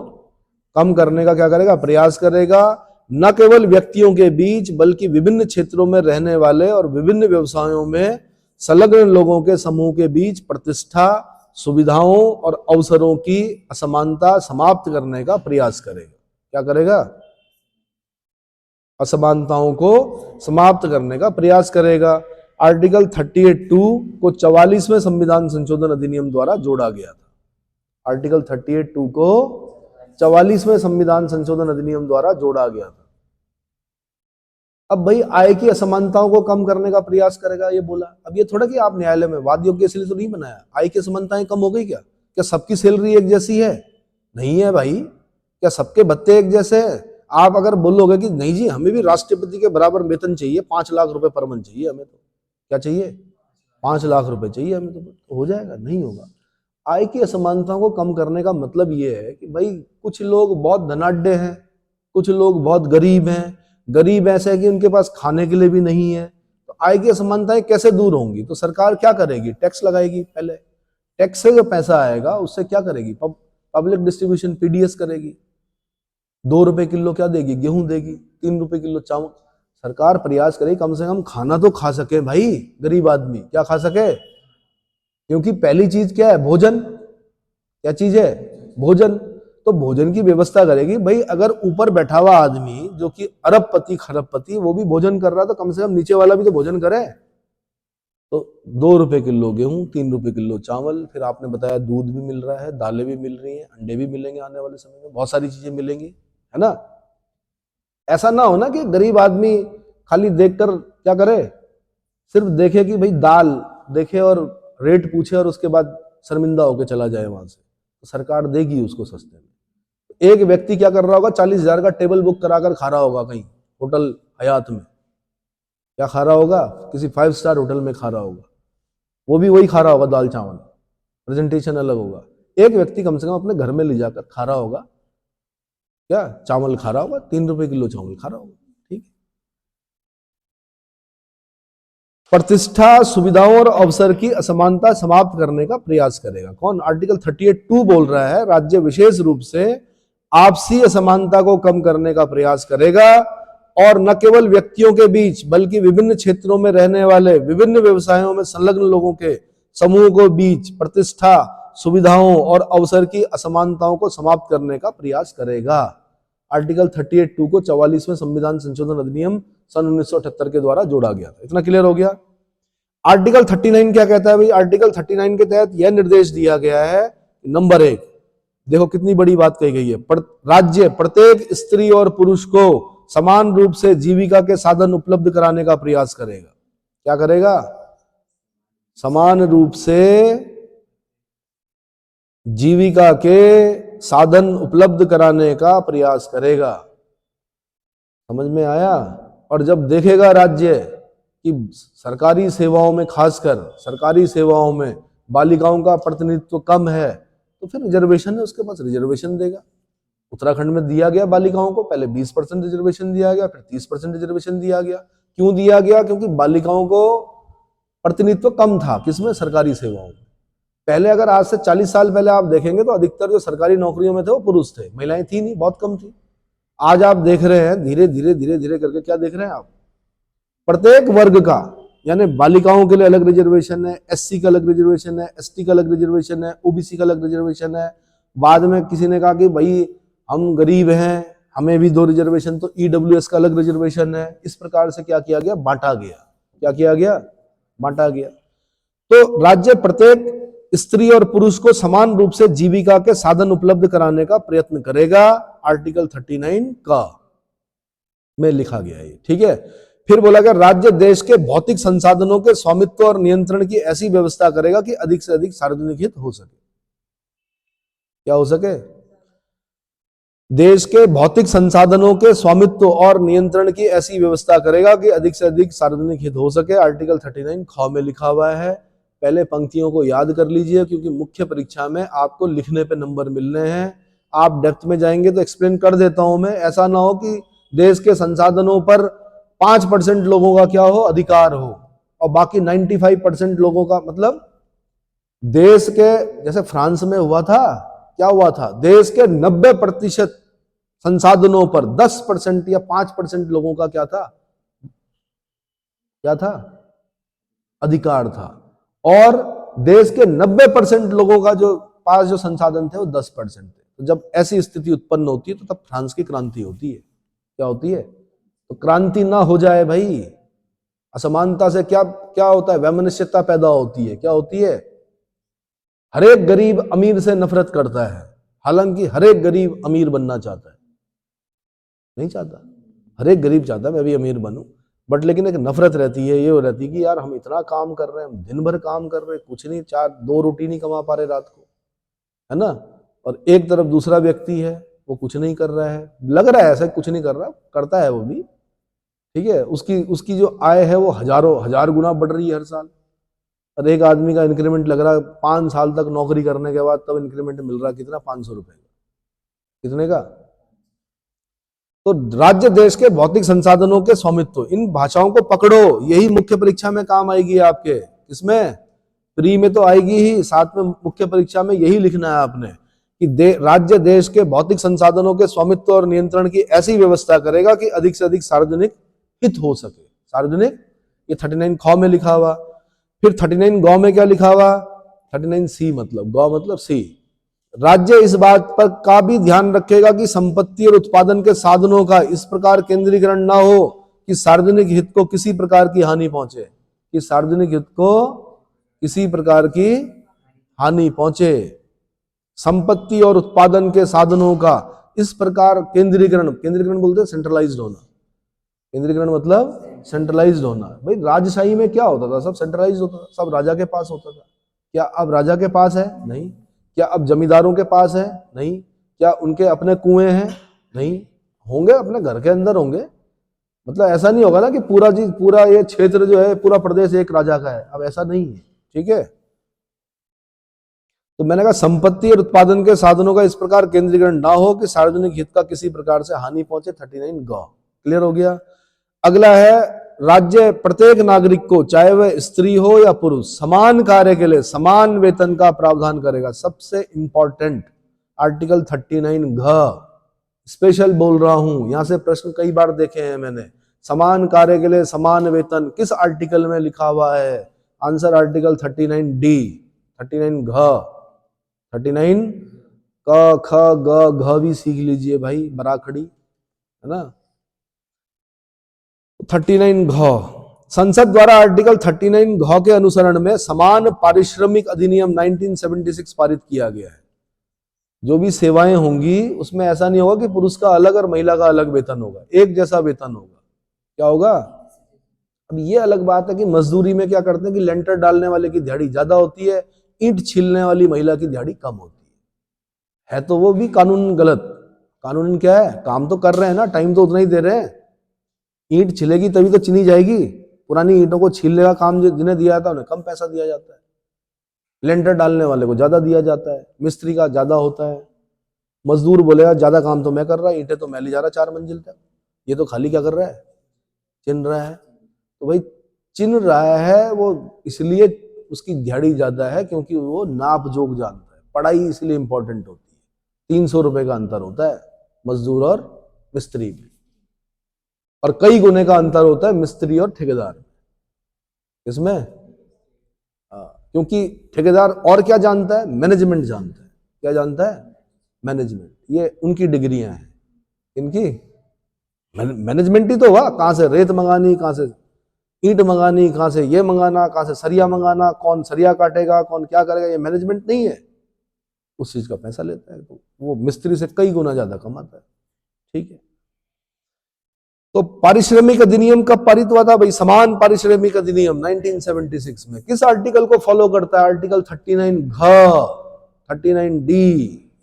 कम करने का क्या करेगा? प्रयास करेगा। न केवल व्यक्तियों के बीच बल्कि विभिन्न क्षेत्रों में रहने वाले और विभिन्न व्यवसायों में संलग्न लोगों के समूह के बीच प्रतिष्ठा, सुविधाओं और अवसरों की असमानता समाप्त करने का प्रयास करेगा। क्या करेगा? असमानताओं को समाप्त करने का प्रयास करेगा। आर्टिकल 38(2) को 44वें संविधान संशोधन अधिनियम द्वारा जोड़ा गया था। आर्टिकल 38(2) को 44वें संविधान संशोधन अधिनियम द्वारा जोड़ा गया था। अब भाई आय की असमानताओं को कम करने का प्रयास करेगा, ये बोला। अब ये थोड़ा कि आप न्यायालय में वाद योग्य इसलिए तो नहीं बनाया, आय की असमानताएं कम हो गई क्या? क्या सबकी सैलरी एक जैसी है? नहीं है भाई। क्या सबके भत्ते एक जैसे हैं? आप अगर बोलोगे कि नहीं जी हमें भी राष्ट्रपति के बराबर वेतन चाहिए, 5 लाख रुपए पर मंथ चाहिए, हमें तो क्या चाहिए? 5 लाख रुपए चाहिए हमें, तो हो जाएगा? नहीं होगा। आय की असमानताओं को कम करने का मतलब ये है कि भाई कुछ लोग बहुत धनाढ्य हैं, कुछ लोग बहुत गरीब हैं। गरीब ऐसे है कि उनके पास खाने के लिए भी नहीं है, तो आय की असमानताएं कैसे दूर होंगी? तो सरकार क्या करेगी? टैक्स लगाएगी। पहले टैक्स से जो पैसा आएगा उससे क्या करेगी? पब्लिक डिस्ट्रीब्यूशन, पीडीएस करेगी। 2 रुपए किलो क्या देगी? गेहूं देगी। 3 रुपए किलो चावल। सरकार प्रयास करे कम से कम खाना तो खा सके भाई, गरीब आदमी क्या खा सके। क्योंकि पहली चीज क्या है? भोजन। क्या चीज है? भोजन। तो भोजन की व्यवस्था करेगी भाई। अगर ऊपर बैठा हुआ आदमी जो कि अरबपति खरबपति वो भी भोजन कर रहा है, तो कम से कम नीचे वाला भी तो भोजन करे। तो 2 रुपए किलो गेहूं, 3 रुपए किलो चावल, फिर आपने बताया दूध भी मिल रहा है, दालें भी मिल रही हैं, अंडे भी मिलेंगे आने वाले समय में, बहुत सारी चीजें मिलेंगी, है ना। ऐसा ना हो ना कि गरीब आदमी खाली देखकर क्या करे, सिर्फ देखे कि भाई दाल देखे और रेट पूछे और उसके बाद शर्मिंदा होकर चला जाए वहां से। तो सरकार देगी उसको सस्ते में। एक व्यक्ति क्या कर रहा होगा? 40,000 का टेबल बुक कराकर खा रहा होगा कहीं होटल हयात में। क्या खा रहा होगा? किसी 5 स्टार होटल में खा रहा होगा। वो भी वही खा रहा होगा, दाल चावल, प्रेजेंटेशन अलग होगा। एक व्यक्ति कम से कम अपने घर में ले जाकर खा रहा होगा, क्या चावल खा रहा होगा, 3 रुपए किलो चावल खा रहा होगा। ठीक है। प्रतिष्ठा, सुविधाओं और अवसर की असमानता समाप्त करने का प्रयास करेगा। कौन? आर्टिकल 38(2) बोल रहा है राज्य विशेष रूप से आपसी असमानता को कम करने का प्रयास करेगा और न केवल व्यक्तियों के बीच बल्कि विभिन्न क्षेत्रों में रहने वाले विभिन्न व्यवसायों में संलग्न लोगों के समूह को बीच प्रतिष्ठा, सुविधाओं और अवसर की असमानताओं को समाप्त करने का प्रयास करेगा। आर्टिकल 38(2) को 44वें संविधान संशोधन अधिनियम सन 1978 के द्वारा जोड़ा गया था। इतना क्लियर हो गया। आर्टिकल 39 क्या कहता है भाई? आर्टिकल 39 के तहत यह निर्देश दिया गया है, नंबर 1, देखो कितनी बड़ी बात कही गई है। राज्य प्रत्येक स्त्री और पुरुष को समान रूप से जीविका के साधन उपलब्ध कराने का प्रयास करेगा। क्या करेगा? समान रूप से जीविका के साधन उपलब्ध कराने का प्रयास करेगा। समझ में आया? और जब देखेगा राज्य कि सरकारी सेवाओं में, खासकर सरकारी सेवाओं में बालिकाओं का प्रतिनिधित्व कम है, तो फिर रिजर्वेशन है उसके पास, रिजर्वेशन देगा। उत्तराखंड में दिया गया बालिकाओं को, पहले 20% रिजर्वेशन दिया गया, फिर 30% रिजर्वेशन दिया गया। क्यों दिया गया? क्योंकि बालिकाओं को प्रतिनिधित्व कम था। किसमें? सरकारी सेवाओं में। पहले अगर आज से 40 साल पहले आप देखेंगे तो अधिकतर जो सरकारी नौकरियों में थे वो पुरुष थे, महिलाएं थी नहीं, बहुत कम थी। आज आप देख रहे हैं धीरे धीरे धीरे धीरे करके, क्या देख रहे हैं आप? प्रत्येक वर्ग का, यानी बालिकाओं के लिए अलग रिजर्वेशन है, एससी का अलग रिजर्वेशन है, एसटी का अलग रिजर्वेशन है, ओबीसी का अलग रिजर्वेशन है। बाद में किसी ने कहा कि भाई हम गरीब हैं, हमें भी 2 रिजर्वेशन, तो ईडब्ल्यूएस का अलग रिजर्वेशन है। इस प्रकार से क्या किया गया? बांटा गया। क्या किया गया? बांटा गया। तो राज्य प्रत्येक स्त्री और पुरुष को समान रूप से जीविका के साधन उपलब्ध कराने का प्रयत्न करेगा। आर्टिकल 39 का में लिखा गया है। ठीक है। फिर बोला गया राज्य देश के भौतिक संसाधनों के स्वामित्व और नियंत्रण की ऐसी व्यवस्था करेगा कि अधिक से अधिक सार्वजनिक हित हो सके। क्या हो सके? देश के भौतिक संसाधनों के स्वामित्व और नियंत्रण की ऐसी व्यवस्था करेगा कि अधिक से अधिक सार्वजनिक हित हो सके। आर्टिकल 39 ख में लिखा हुआ है। पहले पंक्तियों को याद कर लीजिए, क्योंकि मुख्य परीक्षा में आपको लिखने पे नंबर मिलने हैं। आप डेप्थ में जाएंगे तो एक्सप्लेन कर देता हूं मैं। ऐसा ना हो कि देश के संसाधनों पर 5% लोगों का क्या हो? अधिकार हो, और बाकी 95% लोगों का, मतलब देश के, जैसे फ्रांस में हुआ था, क्या हुआ था? देश के 90% संसाधनों पर 10% या 5% लोगों का क्या था? क्या था? अधिकार था। और देश के 90% लोगों का जो पास जो संसाधन थे वो 10% थे। तो जब ऐसी स्थिति उत्पन्न होती है तो तब फ्रांस की क्रांति होती है। क्या होती है? तो क्रांति ना हो जाए भाई। असमानता से क्या क्या होता है? वैमनस्यता पैदा होती है। क्या होती है? हर एक गरीब अमीर से नफरत करता है, हालांकि हर एक गरीब अमीर बनना चाहता है। नहीं चाहता। हर एक गरीब चाहता है मैं भी अमीर बनूं, बट लेकिन एक नफरत रहती है, ये हो रहती है कि यार हम इतना काम कर रहे हैं, हम दिन भर काम कर रहे हैं, कुछ नहीं, 2 रोटी नहीं कमा पा रहे रात को, है ना। और एक तरफ दूसरा व्यक्ति है, वो कुछ नहीं कर रहा है, लग रहा है ऐसा कुछ नहीं कर रहा, करता है वो भी, ठीक है। उसकी जो आय है वो हजार गुना बढ़ रही है हर साल। और एक आदमी का इंक्रीमेंट लग रहा है 5 साल तक नौकरी करने के बाद तब इंक्रीमेंट मिल रहा कितना, 500 रुपए का, कितने का। तो राज्य देश के भौतिक संसाधनों के स्वामित्व, इन भाषाओं को पकड़ो, यही मुख्य परीक्षा में काम आएगी आपके। इसमें प्री में तो आएगी ही, साथ में मुख्य परीक्षा में यही लिखना है आपने कि राज्य देश के भौतिक संसाधनों के स्वामित्व और नियंत्रण की ऐसी व्यवस्था करेगा कि अधिक से अधिक सार्वजनिक हित हो सके। सार्वजनिक, ये 39 ख में लिखा हुआ। फिर 39 गौ में क्या लिखा हुआ, 39 सी, मतलब गौ मतलब सी। राज्य इस बात पर का भी ध्यान रखेगा कि संपत्ति और उत्पादन के साधनों का इस प्रकार केंद्रीकरण ना हो कि सार्वजनिक हित को किसी प्रकार की हानि पहुंचे, कि सार्वजनिक हित को किसी प्रकार की हानि पहुंचे। संपत्ति और उत्पादन के साधनों का इस प्रकार केंद्रीकरण, केंद्रीकरण बोलते हैं सेंट्रलाइज्ड होना। केंद्रीकरण मतलब सेंट्रलाइज्ड होना। भाई राजशाही में क्या होता था, सब सेंट्रलाइज्ड होता था, सब राजा के पास होता था। क्या अब राजा के पास है? नहीं। क्या अब जमींदारों के पास है? नहीं। क्या उनके अपने कुएं हैं? नहीं। होंगे अपने घर के अंदर होंगे, मतलब ऐसा नहीं होगा ना कि पूरा चीज, पूरा ये क्षेत्र जो है, पूरा प्रदेश एक राजा का है, अब ऐसा नहीं है। ठीक है, तो मैंने कहा संपत्ति और उत्पादन के साधनों का इस प्रकार केंद्रीकरण ना हो कि सार्वजनिक हित का किसी प्रकार से हानि पहुंचे। 39 ग क्लियर हो गया। अगला है, राज्य प्रत्येक नागरिक को, चाहे वह स्त्री हो या पुरुष, समान कार्य के लिए समान वेतन का प्रावधान करेगा। सबसे इंपॉर्टेंट आर्टिकल 39 घ, स्पेशल बोल रहा हूं, यहां से प्रश्न कई बार देखे हैं मैंने। समान कार्य के लिए समान वेतन किस आर्टिकल में लिखा हुआ है? आंसर आर्टिकल 39 डी, 39 घ, 39 क ख ग घ भी सीख लीजिए भाई, बराखड़ी है ना। 39 घ, संसद द्वारा आर्टिकल 39 घ के अनुसरण में समान पारिश्रमिक अधिनियम 1976 पारित किया गया है। जो भी सेवाएं होंगी उसमें ऐसा नहीं होगा कि पुरुष का अलग और महिला का अलग वेतन होगा, एक जैसा वेतन होगा। क्या होगा? अब ये अलग बात है कि मजदूरी में क्या करते हैं कि लेंटर डालने वाले की दिहाड़ी ज्यादा होती है, ईंट छीलने वाली महिला की दिहाड़ी कम होती है तो वो भी कानून गलत। कानून क्या है, काम तो कर रहे हैं ना, टाइम तो उतना ही दे रहे हैं। ईंट छिलेगी तभी तो चीनी जाएगी। पुरानी ईंटों को छीलने का काम जिन्हें दिया था उन्हें कम पैसा दिया जाता है, लेंटर डालने वाले को ज्यादा दिया जाता है, मिस्त्री का ज्यादा होता है। मजदूर बोलेगा ज्यादा काम तो मैं कर रहा, ईंटें तो मैं ले जा रहा 4 मंजिल तक, ये तो खाली क्या कर रहा है, चिन रहा है। तो भाई चिन रहा है वो इसलिए उसकी दिहाड़ी ज्यादा है क्योंकि वो नाप जोक जानता है। पढ़ाई इसलिए इंपॉर्टेंट होती है। 300 रुपए का अंतर होता है मजदूर और मिस्त्री में, और कई गुने का अंतर होता है मिस्त्री और ठेकेदार में। इसमें क्योंकि ठेकेदार और क्या जानता है, मैनेजमेंट जानता है। क्या जानता है? मैनेजमेंट। ये उनकी डिग्रियां हैं, इनकी मैनेजमेंट ही तो हुआ। कहां से रेत मंगानी, कहां से ईंट मंगानी, कहां से ये मंगाना, कहां से सरिया मंगाना, कौन सरिया काटेगा, कौन क्या करेगा, ये मैनेजमेंट नहीं है। उस चीज का पैसा लेता है तो वो मिस्त्री से कई गुना ज्यादा कमाता है। ठीक है, तो पारिश्रमिक अधिनियम कब पारित हुआ था भाई? समान पारिश्रमिक अधिनियम 1976 में। किस आर्टिकल को फॉलो करता है? आर्टिकल 39 घ, 39 डी,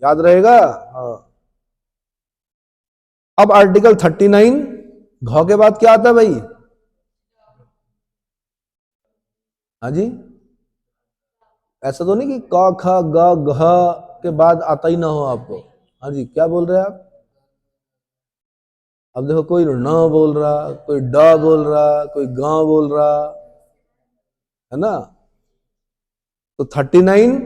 याद रहेगा। हाँ। अब आर्टिकल 39 घ के बाद क्या आता है भाई? हाँ जी, ऐसा तो नहीं कि क ख ग घ के बाद आता ही ना हो आपको। हाँ जी, क्या बोल रहे हैं आप? अब देखो, कोई न बोल रहा, कोई ड बोल रहा, कोई ग बोल रहा है ना। तो 39,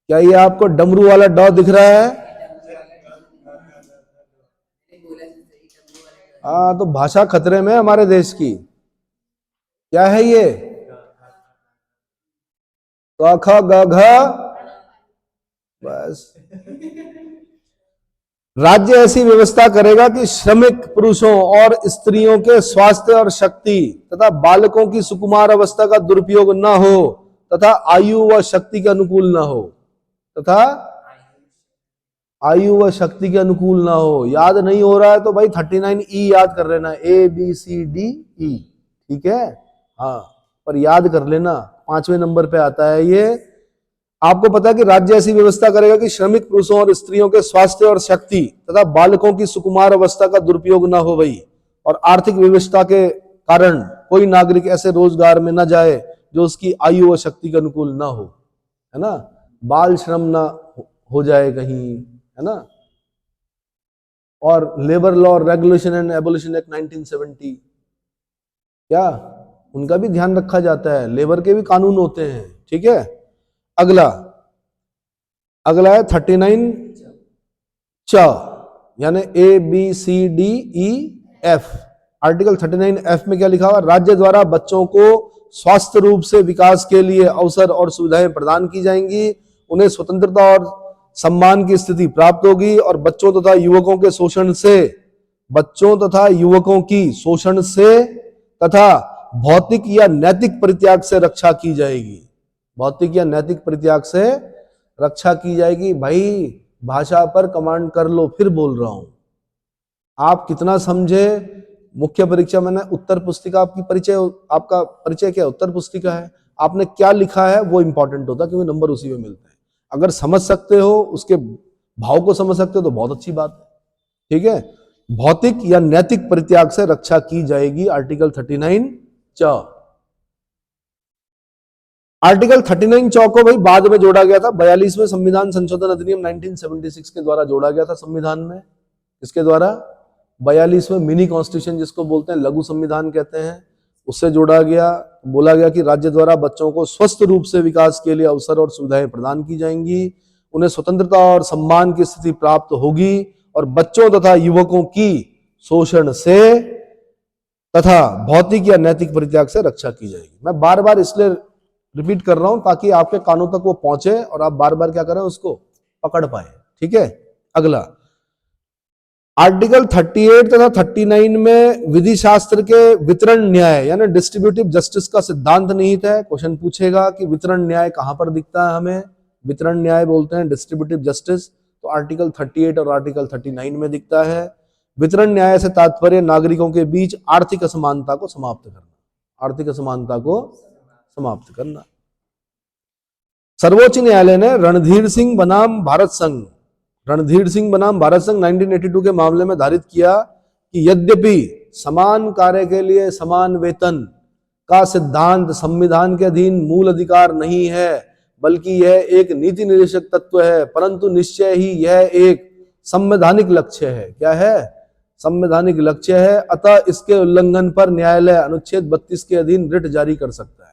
क्या ये आपको डमरू वाला ड दिख रहा है? हाँ, तो भाषा खतरे में है हमारे देश की। क्या है ये? क ख ग घ, बस। राज्य ऐसी व्यवस्था करेगा कि श्रमिक पुरुषों और स्त्रियों के स्वास्थ्य और शक्ति तथा बालकों की सुकुमार अवस्था का दुरुपयोग न हो तथा आयु व शक्ति के अनुकूल न हो, तथा आयु व शक्ति के अनुकूल ना हो। याद नहीं हो रहा है तो भाई 39 ई याद कर लेना, ABCDE। ठीक है, हाँ, पर याद कर लेना, 5वें नंबर पे आता है ये। आपको पता है कि राज्य ऐसी व्यवस्था करेगा कि श्रमिक पुरुषों और स्त्रियों के स्वास्थ्य और शक्ति तथा बालकों की सुकुमार अवस्था का दुरुपयोग ना हो भाई, और आर्थिक व्यवस्था के कारण कोई नागरिक ऐसे रोजगार में न जाए जो उसकी आयु व शक्ति के अनुकूल ना हो, है ना। बाल श्रम ना हो जाए कहीं, है ना। और labour law regulation and abolition act 1970, क्या उनका भी ध्यान रखा जाता है, लेबर के भी कानून होते हैं, ठीक है। अगला है 39 च, यानी ABCDEF। आर्टिकल 39F में क्या लिखा हुआ? राज्य द्वारा बच्चों को स्वास्थ्य रूप से विकास के लिए अवसर और सुविधाएं प्रदान की जाएंगी, उन्हें स्वतंत्रता और सम्मान की स्थिति प्राप्त होगी और बच्चों तथा युवकों के शोषण से, बच्चों तथा युवकों की शोषण से तथा भौतिक या नैतिक परित्याग से रक्षा की जाएगी। भौतिक या नैतिक परित्याग से रक्षा की जाएगी। भाई भाषा पर कमांड कर लो, फिर बोल रहा हूं, आप कितना समझे। मुख्य परीक्षा में उत्तर पुस्तिका आपकी परिचय, आपका परिचय क्या उत्तर पुस्तिका है, आपने क्या लिखा है वो इंपॉर्टेंट होता है, क्योंकि नंबर उसी में मिलते हैं। अगर समझ सकते हो, उसके भाव को समझ सकते हो तो बहुत अच्छी बात है, ठीक है। भौतिक या नैतिक परित्याग से रक्षा की जाएगी, आर्टिकल 39 च। आर्टिकल 39 च को भाई बाद में जोड़ा गया था, 42वें संविधान संशोधन अधिनियम 1976 के द्वारा जोड़ा गया था संविधान में। इसके द्वारा 42वें मिनी कॉन्स्टिट्यूशन जिसको बोलते हैं, लघु संविधान कहते हैं, उससे जोड़ा गया। बोला गया कि राज्य द्वारा बच्चों को स्वस्थ रूप से विकास के लिए अवसर और सुविधाएं प्रदान की जाएंगी, उन्हें स्वतंत्रता और सम्मान की स्थिति प्राप्त होगी और बच्चों तथा युवकों की शोषण से तथा भौतिक या नैतिक परित्याग से रक्षा की जाएगी। मैं बार बार इसलिए रिपीट कर रहा हूं ताकि आपके कानों तक वो पहुंचे और आप बार बार क्या करें, उसको पकड़ पाए, ठीक है। अगला आर्टिकल 38 तथा 39 में विधि शास्त्र के वितरण न्याय यानी डिस्ट्रीब्यूटिव जस्टिस का सिद्धांत निहित है। क्वेश्चन पूछेगा कि वितरण न्याय कहां पर दिखता है, हमें वितरण न्याय बोलते हैं, डिस्ट्रीब्यूटिव जस्टिस, तो आर्टिकल 38 और आर्टिकल 39 में दिखता है। वितरण न्याय से तात्पर्य नागरिकों के बीच आर्थिक असमानता को समाप्त करना, आर्थिक असमानता को समाप्त करना। सर्वोच्च न्यायालय ने रणधीर सिंह बनाम भारत संघ 1982 के मामले में धारित किया कि यद्यपि समान कार्य के लिए समान वेतन का सिद्धांत संविधान के अधीन मूल अधिकार नहीं है, बल्कि यह एक नीति निर्देशक तत्व है, परंतु निश्चय ही यह एक संवैधानिक लक्ष्य है। क्या है? संवैधानिक लक्ष्य है। अतः इसके उल्लंघन पर न्यायालय अनुच्छेद 32 के अधीन रिट जारी कर सकता है।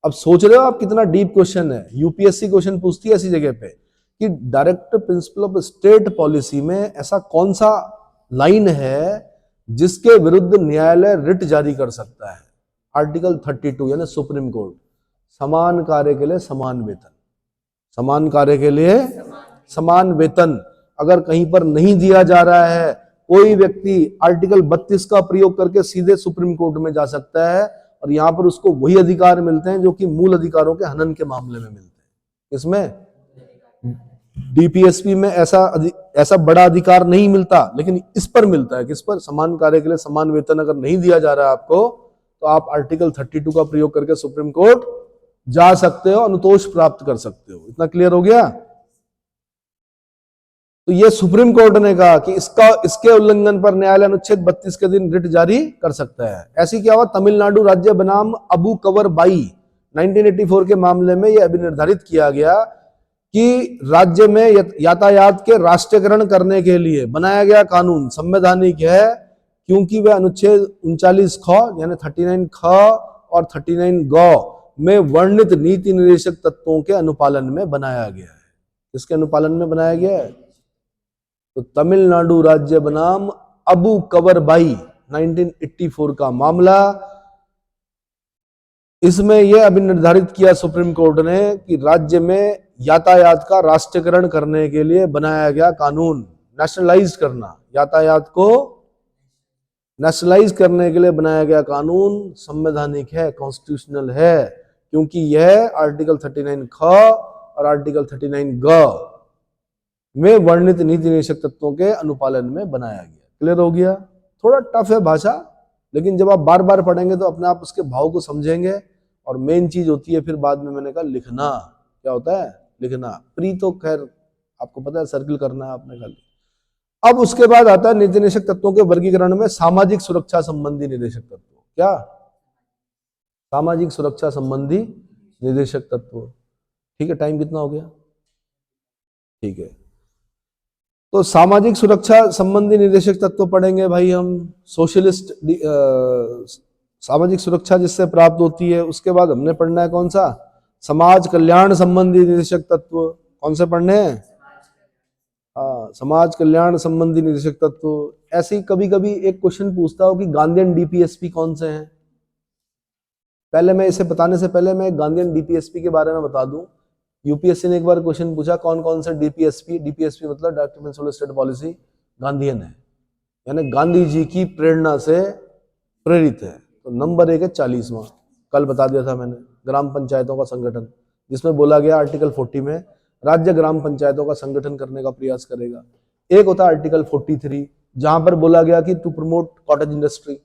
अब सोच रहे हो आप कितना डीप क्वेश्चन है। यूपीएससी क्वेश्चन पूछती है ऐसी जगह पे कि direct principle of state policy में ऐसा कौन सा लाइन है जिसके विरुद्ध न्यायालय रिट जारी कर सकता है। आर्टिकल 32 यानी सुप्रीम कोर्ट, समान कार्य के लिए समान वेतन, समान कार्य के लिए समान वेतन अगर कहीं पर नहीं दिया जा रहा है, कोई व्यक्ति आर्टिकल 32 का प्रयोग करके सीधे सुप्रीम कोर्ट में जा सकता है और यहां पर उसको वही अधिकार मिलते हैं जो कि मूल अधिकारों के हनन के मामले में मिलते हैं। इसमें डीपीएसपी में ऐसा बड़ा अधिकार नहीं मिलता, लेकिन इस पर मिलता है। किस पर? समान कार्य के लिए समान वेतन अगर नहीं दिया जा रहा है आपको, तो आप आर्टिकल 32 का प्रयोग करके सुप्रीम कोर्ट जा सकते हो, अनुतोष प्राप्त कर सकते हो। इतना क्लियर हो गया? तो ये सुप्रीम कोर्ट ने कहा कि इसके उल्लंघन पर न्यायालय अनुच्छेद 32 के दिन रिट जारी कर सकता है। ऐसी क्या हुआ, तमिलनाडु राज्य बनाम अबू कवर बाई 1984 के मामले में यह अभिनिर्धारित किया गया कि राज्य में यातायात के राष्ट्रीयकरण करने के लिए बनाया गया कानून संवैधानिक है, क्योंकि वह अनुच्छेद 39 ख यानी 39 ख और 39 ग में वर्णित नीति निर्देशक तत्वों के अनुपालन में बनाया गया है। किसके अनुपालन में बनाया गया है? तो तमिलनाडु राज्य बनाम अबू कवर बाई 1984 का मामला, इसमें यह अभिनिर्धारित किया सुप्रीम कोर्ट ने कि राज्य में यातायात का राष्ट्रीयकरण करने के लिए बनाया गया कानून, नेशनलाइज करना, यातायात को नेशनलाइज करने के लिए बनाया गया कानून संवैधानिक है, कॉन्स्टिट्यूशनल है, क्योंकि यह आर्टिकल 39 ख और आर्टिकल 39 ग में वर्णित नीति निर्देशक तत्वों के अनुपालन में बनाया गया। क्लियर हो गया? थोड़ा टफ है भाषा, लेकिन जब आप बार बार पढ़ेंगे तो अपने आप उसके भाव को समझेंगे। और मेन चीज होती है फिर बाद में मैंने कहा लिखना। क्या होता है? लिखना। प्री तो खैर आपको पता है, सर्किल करना है आपने खाली। अब उसके बाद आता है नीति निर्देशक तत्वों के वर्गीकरण में सामाजिक सुरक्षा संबंधी निर्देशक तत्व। क्या? सामाजिक सुरक्षा संबंधी निर्देशक तत्व। ठीक है, टाइम कितना हो गया? ठीक है, तो सामाजिक सुरक्षा संबंधी निर्देशक तत्व पढ़ेंगे भाई हम। सोशलिस्ट सामाजिक सुरक्षा जिससे प्राप्त होती है, उसके बाद हमने पढ़ना है कौन सा? समाज कल्याण संबंधी निर्देशक तत्व। कौन से पढ़ने हैं? समाज कल्याण संबंधी निर्देशक तत्व। ऐसे ही कभी कभी एक क्वेश्चन पूछता हो कि गांधीयन डीपीएसपी कौन से हैं। पहले मैं इसे बताने से पहले मैं गांधीयन डीपीएसपी के बारे में बता दूं। यूपीएससी ने एक बार क्वेश्चन पूछा कौन कौन से डीपीएसपी, डीपीएसपी मतलब directive principle state policy, Gandhian है, यानी गांधी जी की प्रेरणा से प्रेरित है। तो नंबर 1 है 40वां, कल बता दिया था मैंने, ग्राम पंचायतों का संगठन, जिसमें बोला गया आर्टिकल 40 में राज्य ग्राम पंचायतों का संगठन करने का प्रयास करेगा। एक होता है आर्टिकल 43, जहां पर बोला गया कि टू प्रमोट कॉटेज इंडस्ट्री।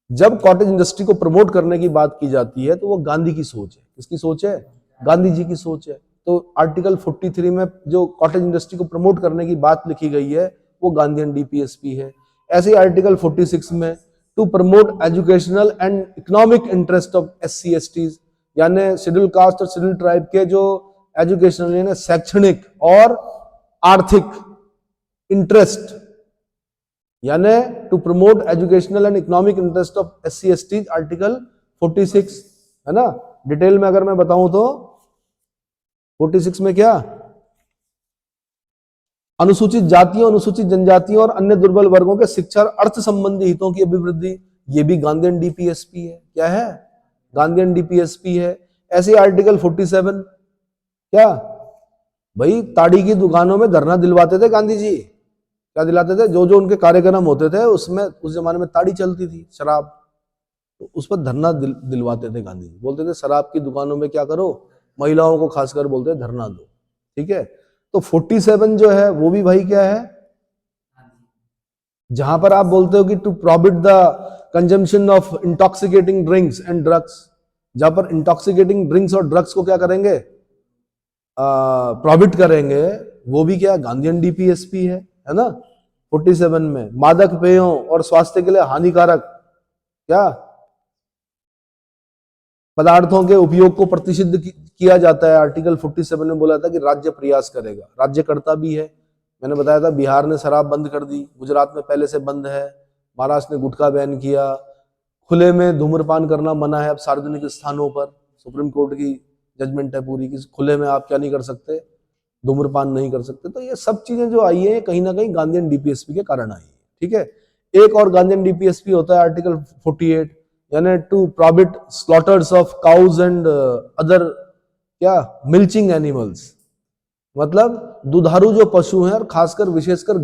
जब कॉटेज इंडस्ट्री को प्रमोट करने की बात की जाती है तो वो गांधी की सोच है। किसकी सोच है? गांधी जी की सोच है। तो आर्टिकल 43 में जो कॉटेज इंडस्ट्री को प्रमोट करने की बात लिखी गई है वो गांधीयन डीपीएसपी है। ऐसे ही आर्टिकल 46 में to promote educational and economic interest of SC STs, यानी शेड्यूल कास्ट और शेड्यूल ट्राइब के जो एजुकेशनल यानी शैक्षणिक और आर्थिक इंटरेस्ट, यानी to promote educational and economic interest of SC STs, article 46 है ना। डिटेल में अगर मैं बताऊं तो 46 में क्या? अनुसूचित जातियों, अनुसूचित जनजातियों और अन्य दुर्बल वर्गों के शिक्षा और अर्थ संबंधी हितों की अभिवृद्धि, ये भी गांधीयन डीपीएसपी है। क्या है? गांधीयन डीपीएसपी है। ऐसे आर्टिकल 47 क्या भाई, ताड़ी की दुकानों में धरना दिलवाते थे गांधी जी। क्या दिलाते थे? जो जो उनके कार्यक्रम होते थे उसमें उस जमाने में ताड़ी चलती थी, शराब, तो उस पर धरना दिलवाते थे गांधी जी। बोलते थे शराब की दुकानों में क्या करो, महिलाओं को खासकर बोलते थे धरना दो। ठीक है, तो 47 जो है वो भी भाई क्या है? जहां पर आप बोलते हो कि to prohibit the consumption of intoxicating drinks and drugs, जहां पर इंटॉक्सिकेटिंग ड्रिंक्स और ड्रग्स को क्या करेंगे? प्रोहिबिट करेंगे, वो भी क्या? गांधीयन डीपीएसपी है ना। 47 में मादक पेयों और स्वास्थ्य के लिए हानिकारक क्या पदार्थों के उपयोग को प्रतिषिद्ध किया जाता है। आर्टिकल 47 में बोला था कि राज्य प्रयास करेगा, राज्य करता भी है। मैंने बताया था बिहार ने शराब बंद कर दी, गुजरात में पहले से बंद है, महाराष्ट्र ने गुटखा बैन किया, खुले में धूम्रपान करना मना है अब सार्वजनिक स्थानों पर। सुप्रीम कोर्ट की जजमेंट है पूरी कि खुले में आप क्या नहीं कर सकते, धूम्रपान नहीं कर सकते। तो ये सब चीजें जो आई है कहीं ना कहीं गांधीयन डीपीएसपी के कारण आई है। ठीक है, एक और गांधीयन डीपीएसपी होता है आर्टिकल 48, यानी to prohibit slaughters of cows and other क्या मिल्चिंग एनिमल्स, मतलब दुधारू जो पशु हैं और खासकर विशेषकर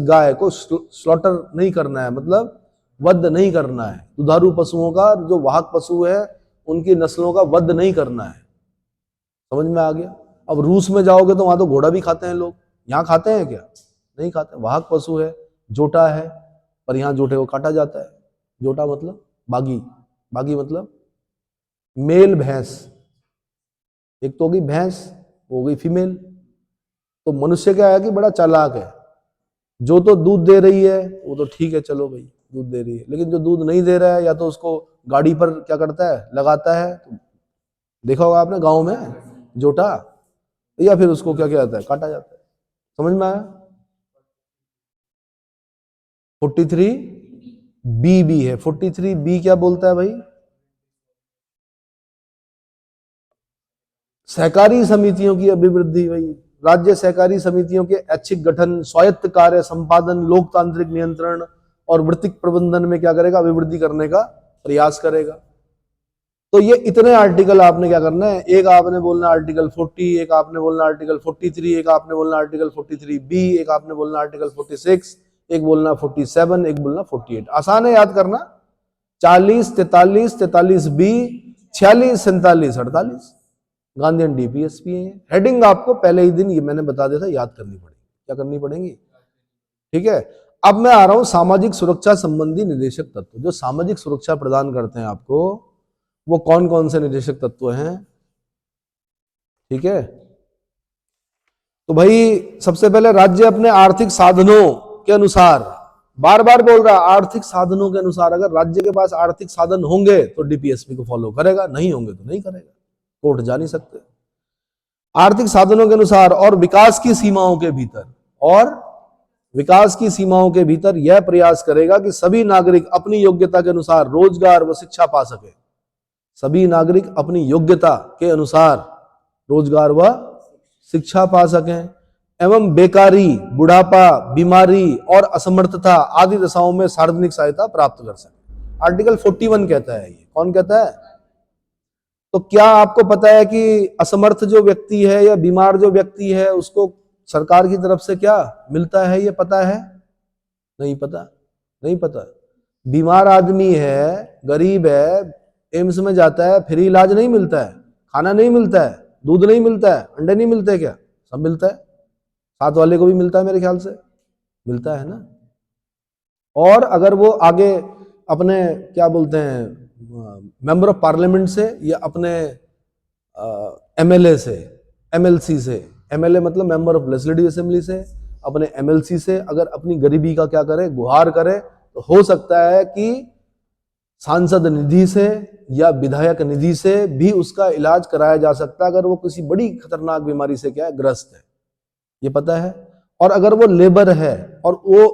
गाय को स्लॉटर नहीं करना है, मतलब वध नहीं करना है। दुधारू पशुओं का जो वाहक पशु है उनकी नस्लों का वध नहीं करना है। समझ में आ गया? अब रूस में जाओगे तो वहां तो घोड़ा भी खाते हैं लोग, यहाँ खाते हैं क्या? नहीं खाते। वाहक पशु है, जोटा है, पर यहाँ जोटे को काटा जाता है। जोटा मतलब बागी, बागी मतलब मेल भैंस। एक तो होगी भैंस, हो गई फीमेल। तो मनुष्य क्या है कि बड़ा चालाक है, जो तो दूध दे रही है वो तो ठीक है, चलो भाई दूध दे रही है, लेकिन जो दूध नहीं दे रहा है या तो उसको गाड़ी पर क्या करता है, लगाता है। तो देखा होगा आपने गांव में जोटा, या फिर उसको क्या किया जाता है, काटा जाता है। समझ में आया? 43B भी है। 43B क्या बोलता है भाई? सहकारी समितियों की अभिवृद्धि। भाई राज्य सहकारी समितियों के ऐच्छिक गठन, स्वायत्त कार्य संपादन, लोकतांत्रिक नियंत्रण और वृत्तिक प्रबंधन में क्या करेगा? अभिवृद्धि करने का प्रयास करेगा। तो ये इतने आर्टिकल आपने क्या करना है, एक आपने बोलना आर्टिकल 40, एक आपने बोलना आर्टिकल 43, एक आपने बोलना आर्टिकल 43B, एक आपने बोलना आर्टिकल 46, एक बोलना 47, एक बोलना 48। आसान है याद करना। 40, 43, 43B, 46, 47, 48 गांधीयन डीपीएसपी है। हेडिंग आपको पहले ही दिन ये मैंने बता दिया था, याद करनी पड़ेगी। क्या करनी पड़ेगी? ठीक है, अब मैं आ रहा हूं सामाजिक सुरक्षा संबंधी निर्देशक तत्व। जो सामाजिक सुरक्षा प्रदान करते हैं आपको, वो कौन कौन से निर्देशक तत्व हैं? ठीक है, तो भाई सबसे पहले राज्य अपने आर्थिक साधनों के अनुसार बार बार बोल रहा आर्थिक साधनों के अनुसार, अगर राज्य के पास आर्थिक साधन होंगे तो डीपीएसपी को फॉलो करेगा, नहीं होंगे तो नहीं करेगा, कोर्ट जा नहीं सकते। आर्थिक साधनों के अनुसार और विकास की सीमाओं के भीतर, और विकास की सीमाओं के भीतर यह प्रयास करेगा कि सभी नागरिक अपनी योग्यता के अनुसार रोजगार व शिक्षा पा सके। सभी नागरिक अपनी योग्यता के अनुसार रोजगार व शिक्षा पा सकें एवं बेकारी, बुढ़ापा, बीमारी और असमर्थता आदि दशाओं में सार्वजनिक सहायता प्राप्त कर सकें। आर्टिकल 41 कहता है, ये कौन कहता है? तो क्या आपको पता है कि असमर्थ जो व्यक्ति है या बीमार जो व्यक्ति है उसको सरकार की तरफ से क्या मिलता है, ये पता है? नहीं पता, नहीं पता। बीमार आदमी है, गरीब है, एम्स में जाता है, फ्री इलाज नहीं मिलता है, खाना नहीं मिलता है, दूध नहीं मिलता है, अंडे नहीं मिलते, क्या सब मिलता है? साथ वाले को भी मिलता है, मेरे ख्याल से मिलता है ना। और अगर वो आगे अपने क्या बोलते हैं मेंबर ऑफ पार्लियामेंट से या अपने एमएलए से, एमएलसी से, एमएलए मतलब मेंबर ऑफ लेजिस्लेटिव असेंबली से, अपने एमएलसी से अगर अपनी गरीबी का क्या करे, गुहार करे, तो हो सकता है कि सांसद निधि से या विधायक निधि से भी उसका इलाज कराया जा सकता है, अगर वो किसी बड़ी खतरनाक बीमारी से क्या है, ग्रस्त है, ये पता है। और अगर वो लेबर है और वो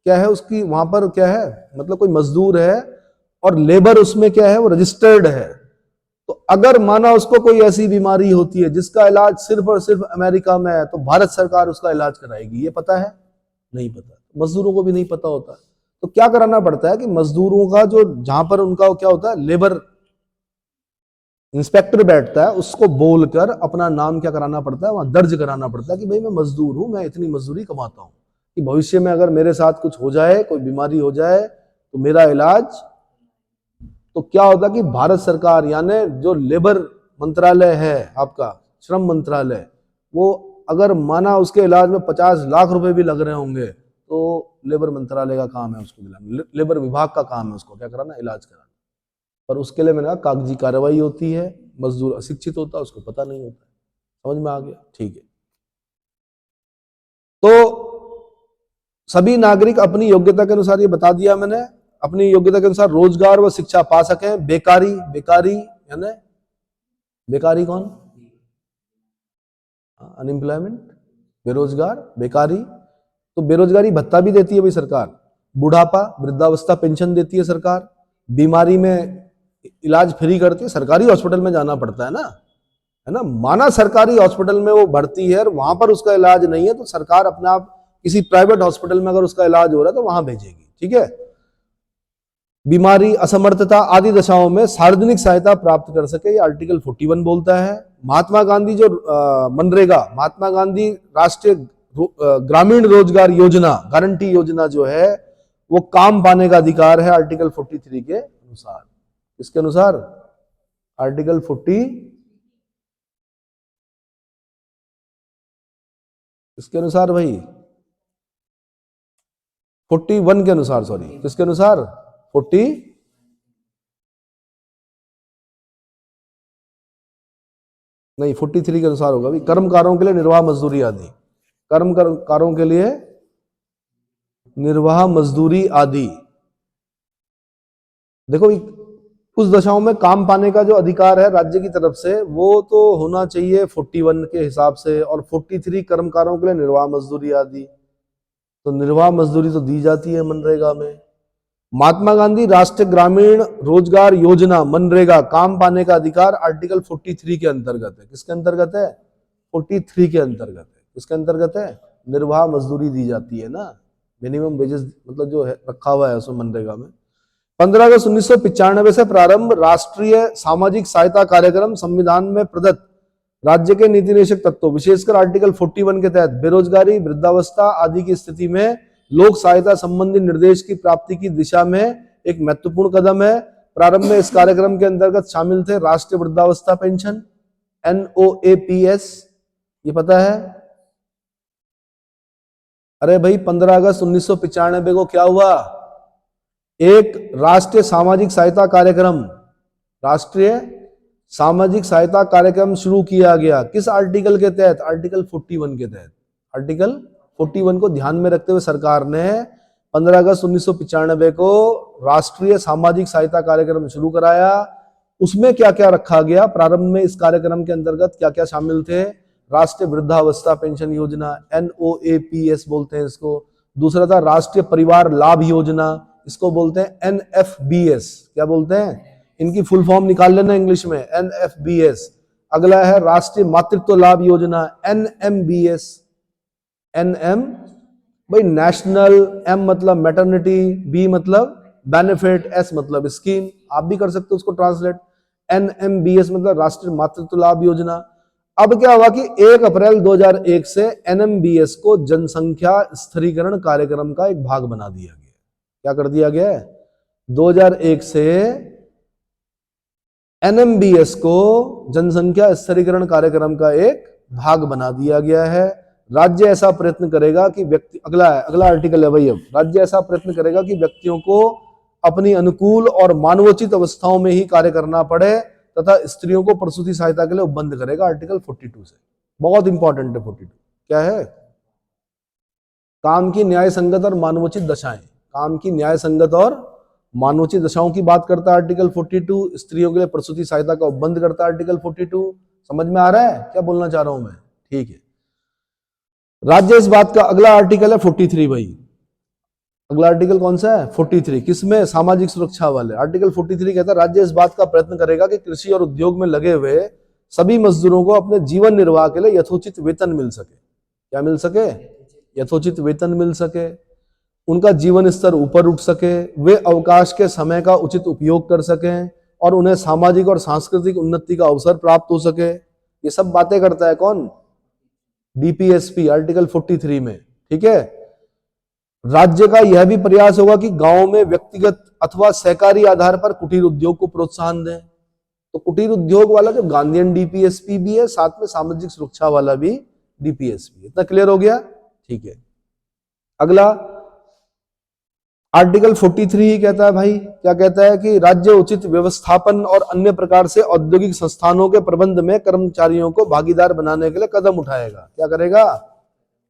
क्या है, उसकी वहां पर क्या है, मतलब कोई मजदूर है और लेबर उसमें क्या है, वो रजिस्टर्ड है, तो अगर माना उसको कोई ऐसी बीमारी होती है जिसका इलाज सिर्फ और सिर्फ अमेरिका में है, तो भारत सरकार उसका इलाज कराएगी, ये पता है? नहीं पता। मजदूरों को भी नहीं पता होता, तो क्या कराना पड़ता है कि मजदूरों का जो जहां पर उनका क्या होता है, लेबर इंस्पेक्टर बैठता है, उसको बोलकर अपना नाम क्या कराना पड़ता है, वहां दर्ज कराना पड़ता है कि भाई मैं मजदूर हूं, मैं इतनी मजदूरी कमाता हूं, कि भविष्य में अगर मेरे साथ कुछ हो जाए, कोई बीमारी हो जाए, तो मेरा इलाज। तो क्या होता है कि भारत सरकार यानी जो लेबर मंत्रालय है आपका, श्रम मंत्रालय, वो अगर माना उसके इलाज में 50 लाख रुपए भी लग रहे होंगे, तो लेबर मंत्रालय का काम है उसको दिलाना, लेबर विभाग का काम है उसको क्या कराना, इलाज कराना। पर उसके लिए मैंने कहा कागजी कार्रवाई होती है, मजदूर अशिक्षित होता है, उसको पता नहीं होता। समझ में आ गया? ठीक है। तो सभी नागरिक अपनी योग्यता के अनुसार, ये बता दिया मैंने, अपनी योग्यता के अनुसार रोजगार व शिक्षा पा सकें। बेकारी, बेकारी यानी बेकारी कौन? अनएम्प्लॉयमेंट, बेरोजगार, बेकारी। तो बेरोजगारी भत्ता भी देती है भाई सरकार। बुढ़ापा, वृद्धावस्था पेंशन देती है सरकार। बीमारी में इलाज फ्री करती है, सरकारी हॉस्पिटल में जाना पड़ता है ना। माना सरकारी हॉस्पिटल में वो भर्ती है और वहां पर उसका इलाज नहीं है, तो सरकार अपने आप किसी प्राइवेट हॉस्पिटल में अगर उसका इलाज हो रहा है तो वहां भेजेगी, ठीक है। बीमारी, असमर्थता आदि दशाओं में सार्वजनिक सहायता प्राप्त कर सके, ये आर्टिकल 41 बोलता है। महात्मा गांधी जो मनरेगा, महात्मा गांधी राष्ट्रीय ग्रामीण रोजगार योजना, गारंटी योजना जो है, वो काम पाने का अधिकार है आर्टिकल 43 के अनुसार। इसके अनुसार आर्टिकल 40, इसके अनुसार भाई 41 के अनुसार, सॉरी किसके अनुसार, 40 नहीं 43 के अनुसार होगा। कर्मकारों के लिए निर्वाह मजदूरी आदि, कर्मकारों के लिए निर्वाह मजदूरी आदि। देखो कुछ दशाओं में काम पाने का जो अधिकार है राज्य की तरफ से, वो तो होना चाहिए 41 के हिसाब से, और 43 कर्मकारों के लिए निर्वाह मजदूरी आदि, तो निर्वाह मजदूरी तो दी जाती है मनरेगा में। महात्मा गांधी राष्ट्रीय ग्रामीण रोजगार योजना मनरेगा, काम पाने का अधिकार आर्टिकल 43 के अंतर्गत है। किसके अंतर्गत है? 43 के अंतर्गत है। किसके अंतर्गत है? निर्वाह मजदूरी दी जाती है ना, मिनिमम वेजेस मतलब जो है रखा हुआ है उसमें मनरेगा में। 15 अगस्त 1995 से प्रारंभ राष्ट्रीय सामाजिक सहायता कार्यक्रम संविधान में प्रदत्त राज्य के नीति निर्देशक तत्वों, विशेषकर आर्टिकल 41 के तहत बेरोजगारी, वृद्धावस्था आदि की स्थिति में लोक सहायता संबंधी निर्देश की प्राप्ति की दिशा में एक महत्वपूर्ण कदम है। प्रारंभ में इस कार्यक्रम के अंतर्गत शामिल थे राष्ट्रीय वृद्धावस्था पेंशन, NOAPS, ये पता है? अरे भाई 15 अगस्त 1995 को क्या हुआ? एक राष्ट्रीय सामाजिक सहायता कार्यक्रम, राष्ट्रीय सामाजिक सहायता कार्यक्रम शुरू किया गया। किस आर्टिकल के तहत? आर्टिकल 41 के तहत। आर्टिकल 41 को ध्यान में रखते हुए सरकार ने 15 अगस्त 1995 को राष्ट्रीय सामाजिक सहायता कार्यक्रम शुरू कराया। उसमें क्या क्या रखा गया, प्रारंभ में इस कार्यक्रम के अंतर्गत क्या क्या शामिल थे? राष्ट्रीय वृद्धावस्था पेंशन योजना, NOAPS बोलते हैं इसको। दूसरा था राष्ट्रीय परिवार लाभ योजना, इसको बोलते हैं NFBS। क्या बोलते हैं? इनकी फुल फॉर्म निकाल लेना इंग्लिश में, NFBS। अगला है राष्ट्रीय मातृत्व लाभ योजना, NMBS। NM भाई नेशनल, M मतलब मैटरनिटी, B मतलब बेनिफिट, S मतलब स्कीम। आप भी कर सकते हो उसको ट्रांसलेट। NMBS मतलब राष्ट्रीय मातृत्व लाभ योजना। अब क्या हुआ कि 1 अप्रैल 2001 से NMBS को जनसंख्या स्थिरीकरण कार्यक्रम का एक भाग बना दिया गया। क्या कर दिया गया? 2001 से NMBS को जनसंख्या स्थिरीकरण कार्यक्रम का एक भाग बना दिया गया है। राज्य ऐसा प्रयत्न करेगा कि व्यक्ति, अगला आर्टिकल है भाई, अब राज्य ऐसा प्रयत्न करेगा कि व्यक्तियों को अपनी अनुकूल और मानवोचित अवस्थाओं में ही कार्य करना पड़े तथा स्त्रियों को प्रसूति सहायता के लिए उपबंध करेगा। आर्टिकल 42 से बहुत इंपॉर्टेंट है 42। क्या है? काम की न्याय संगत और मानवोचित दशाएं, काम की न्याय संगत और मानवोचित दशाओं की बात करता है आर्टिकल 42। स्त्रियों के लिए प्रसूति सहायता का उपबंध करता है आर्टिकल 42। समझ में आ रहा है क्या बोलना चाह रहा हूं मैं? ठीक है। राज्य इस बात का, अगला आर्टिकल है 43 भाई। अगला आर्टिकल कौन सा है? 43। किसमें? सामाजिक सुरक्षा वाले। आर्टिकल 43 कहता है राज्य इस बात का प्रयत्न करेगा कि कृषि और उद्योग में लगे हुए सभी मजदूरों को अपने जीवन निर्वाह के लिए यथोचित वेतन मिल सके। क्या मिल सके? यथोचित वेतन मिल सके, उनका जीवन स्तर ऊपर उठ सके, वे अवकाश के समय का उचित उपयोग कर सकें और उन्हें सामाजिक और सांस्कृतिक उन्नति का अवसर प्राप्त हो सके। ये सब बातें करता है कौन? DPSP आर्टिकल 43 में। ठीक है। राज्य का यह भी प्रयास होगा कि गांव में व्यक्तिगत अथवा सहकारी आधार पर कुटीर उद्योग को प्रोत्साहन दें। तो कुटीर उद्योग वाला जो गांधीयन DPSP भी है, साथ में सामाजिक सुरक्षा वाला भी DPSP। इतना क्लियर हो गया? ठीक है। अगला आर्टिकल 43 ही कहता है भाई, क्या कहता है कि राज्य उचित व्यवस्थापन और अन्य प्रकार से औद्योगिक संस्थानों के प्रबंध में कर्मचारियों को भागीदार बनाने के लिए कदम उठाएगा। क्या करेगा?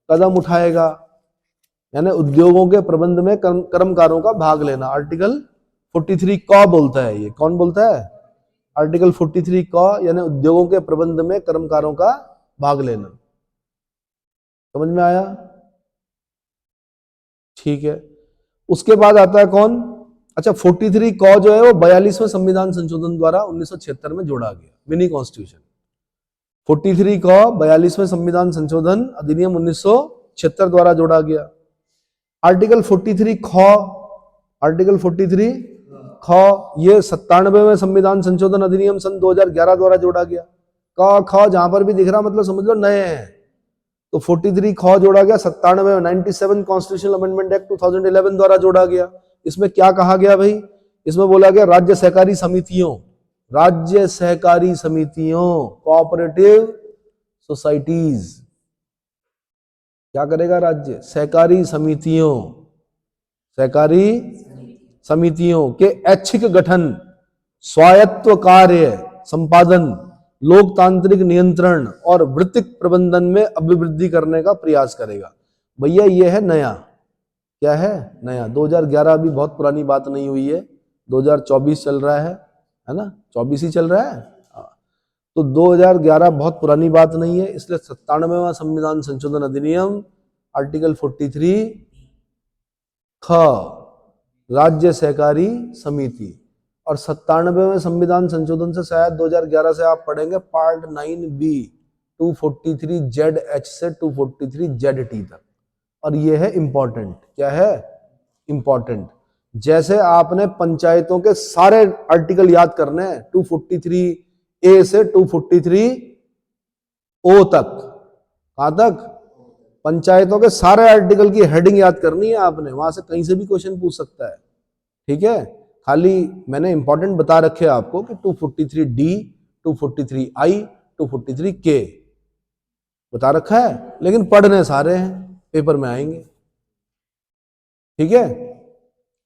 कदम उठाएगा, यानी उद्योगों के प्रबंध में कर्मकारों का भाग लेना। आर्टिकल 43 क बोलता है। ये कौन बोलता है? आर्टिकल 43 क, यानी उद्योगों के प्रबंध में कर्मकारों का भाग लेना। समझ में आया? ठीक है। उसके बाद आता है कौन? अच्छा, 43 क जो है वो 42वें संविधान संशोधन द्वारा 1976 में जोड़ा गया, मिनी कॉन्स्टिट्यूशन। 43 क 42वें संविधान संशोधन अधिनियम 1976 द्वारा जोड़ा गया। आर्टिकल 43 ख, आर्टिकल 43 ख ये 97वें संविधान संशोधन अधिनियम सन 2011 द्वारा जोड़ा गया। क ख जहां पर भी दिख रहा मतलब समझ लो नए हैं। तो 43 ख जोड़ा गया 97 कॉन्स्टिट्यूशनल अमेंडमेंट एक्ट 2011 द्वारा जोड़ा गया। इसमें क्या कहा गया भाई? इसमें बोला गया राज्य सहकारी समितियों, राज्य सहकारी समितियों, कोऑपरेटिव सोसाइटीज, क्या करेगा? राज्य सहकारी समितियों, सहकारी समितियों के ऐच्छिक गठन, स्वायत्त कार्य संपादन, लोकतांत्रिक नियंत्रण और वृत्तिक प्रबंधन में अभिवृद्धि करने का प्रयास करेगा। भैया ये है नया। क्या है? नया। 2011 अभी बहुत पुरानी बात नहीं हुई है, 2024 चल रहा है ना? 24 ही चल रहा है। तो 2011 बहुत पुरानी बात नहीं है, इसलिए 97वां संविधान संशोधन अधिनियम आर्टिकल 43 ख राज्य सहकारी समिति, और 97वें संविधान संशोधन से शायद 2011 से आप पढ़ेंगे पार्ट 9B 243ZH से 243ZT तक। और ये है इंपॉर्टेंट। क्या है? इंपॉर्टेंट। जैसे आपने पंचायतों के सारे आर्टिकल याद करने हैं 243A से 243O तक। कहां तक? पंचायतों के सारे आर्टिकल की हेडिंग याद करनी है आपने, वहां से कहीं से भी क्वेश्चन पूछ सकता है। ठीक है। खाली मैंने इंपॉर्टेंट बता रखे आपको कि 243D, 243I, 243K बता रखा है, लेकिन पढ़ने सारे हैं, पेपर में आएंगे। ठीक है।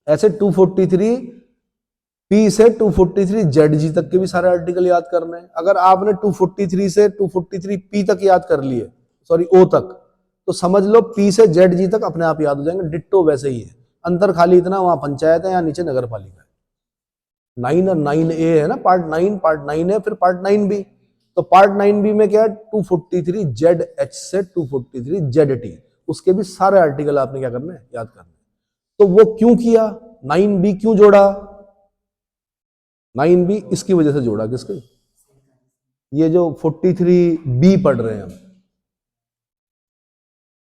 ऐसे 243P से 243ZG तक के भी सारे आर्टिकल याद करने हैं। अगर आपने 243 से 243P तक याद कर लिए, सॉरी O तक, तो समझ लो P से ZG तक अपने आप याद हो जाएंगे। डिट्टो वैसे ही है। अंतर खाली इतना, वहां पंचायत है, यहाँ नीचे नगर पालिका है। 9 और 9A है ना, पार्ट 9 है, फिर पार्ट 9B। तो पार्ट 9B में क्या है, 243ZH से 243ZT, उसके भी सारे आर्टिकल आपने क्या करने, याद करने। तो वो क्यों किया, 9B क्यों जोड़ा, 9B इसकी वजह से जोड़ा, किसके, ये जो 43B पढ़ रहे हैं हम।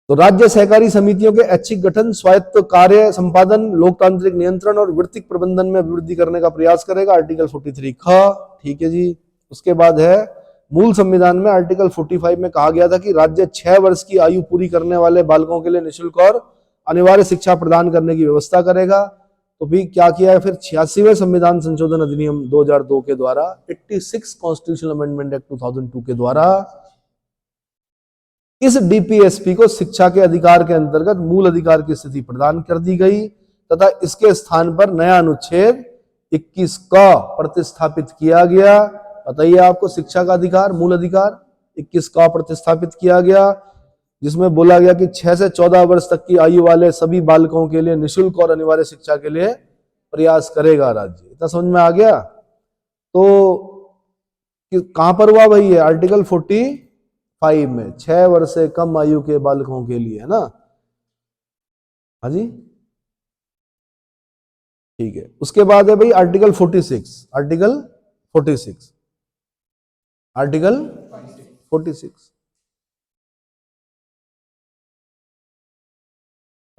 तो राज्य सहकारी समितियों के ऐच्छिक गठन, स्वायत्त कार्य संपादन, लोकतांत्रिक नियंत्रण और वित्तीय प्रबंधन में वृद्धि करने का प्रयास करेगा, आर्टिकल 43 ख। ठीक है जी। उसके बाद है मूल संविधान में आर्टिकल 45 में कहा गया था कि राज्य 6 वर्ष की आयु पूरी करने वाले बालकों के लिए निःशुल्क और अनिवार्य शिक्षा प्रदान करने की व्यवस्था करेगा। तो भी क्या किया है फिर 86वें संविधान संशोधन अधिनियम 2002 के द्वारा, 86 कॉन्स्टिट्यूशनल अमेंडमेंट एक्ट 2002 के द्वारा इस डीपीएसपी को शिक्षा के अधिकार के अंतर्गत मूल अधिकार की स्थिति प्रदान कर दी गई तथा इसके स्थान पर नया अनुच्छेद 21 का प्रतिस्थापित किया गया। बताइए आपको, शिक्षा का अधिकार, मूल अधिकार 21 का प्रतिस्थापित किया गया, जिसमें बोला गया कि 6 से 14 वर्ष तक की आयु वाले सभी बालकों के लिए निःशुल्क और अनिवार्य शिक्षा के लिए प्रयास करेगा राज्य। इतना समझ में आ गया। तो कहां पर हुआ भाई, ये आर्टिकल 45 में 6 वर्ष से कम आयु के बालकों के लिए, है ना। हाँ जी, ठीक है। उसके बाद है भाई आर्टिकल 46, आर्टिकल 46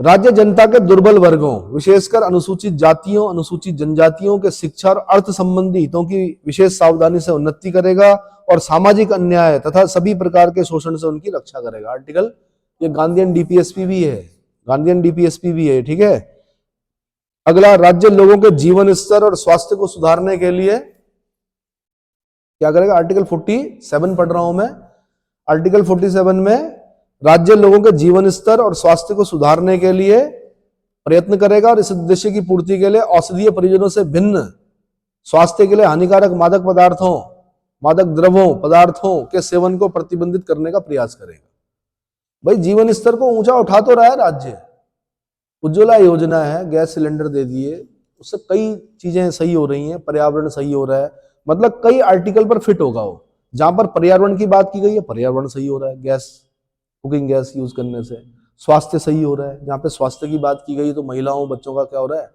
राज्य जनता के दुर्बल वर्गों, विशेषकर अनुसूचित जातियों, अनुसूचित जनजातियों के शिक्षा और अर्थ संबंधी हितों की विशेष सावधानी से उन्नति करेगा और सामाजिक अन्याय तथा सभी प्रकार के शोषण से उनकी रक्षा करेगा। आर्टिकल, ये गांधीयन डीपीएसपी भी है, गांधीयन डीपीएसपी भी है, ठीक है। अगला, राज्य लोगों के जीवन स्तर और स्वास्थ्य को सुधारने के लिए क्या करेगा, आर्टिकल 47 पढ़ रहा हूं मैं। आर्टिकल 47 में राज्य लोगों के जीवन स्तर और स्वास्थ्य को सुधारने के लिए प्रयत्न करेगा और इस उद्देश्य की पूर्ति के लिए औषधीय परिजनों से भिन्न स्वास्थ्य के लिए हानिकारक मादक पदार्थों, मादक द्रव्यों, पदार्थों के सेवन को प्रतिबंधित करने का प्रयास करेगा। भाई जीवन स्तर को ऊंचा उठा तो रहा है राज्य, उज्ज्वला योजना है, गैस सिलेंडर दे दिए, उससे कई चीजें सही हो रही हैं, पर्यावरण सही हो रहा है, मतलब कई आर्टिकल पर फिट होगा वो। जहां पर पर्यावरण की बात की गई है, पर्यावरण सही हो रहा है, गैस, कुकिंग गैस यूज करने से। स्वास्थ्य सही हो रहा है, जहां पे स्वास्थ्य की बात की गई तो महिलाओं, बच्चों का क्या हो रहा है।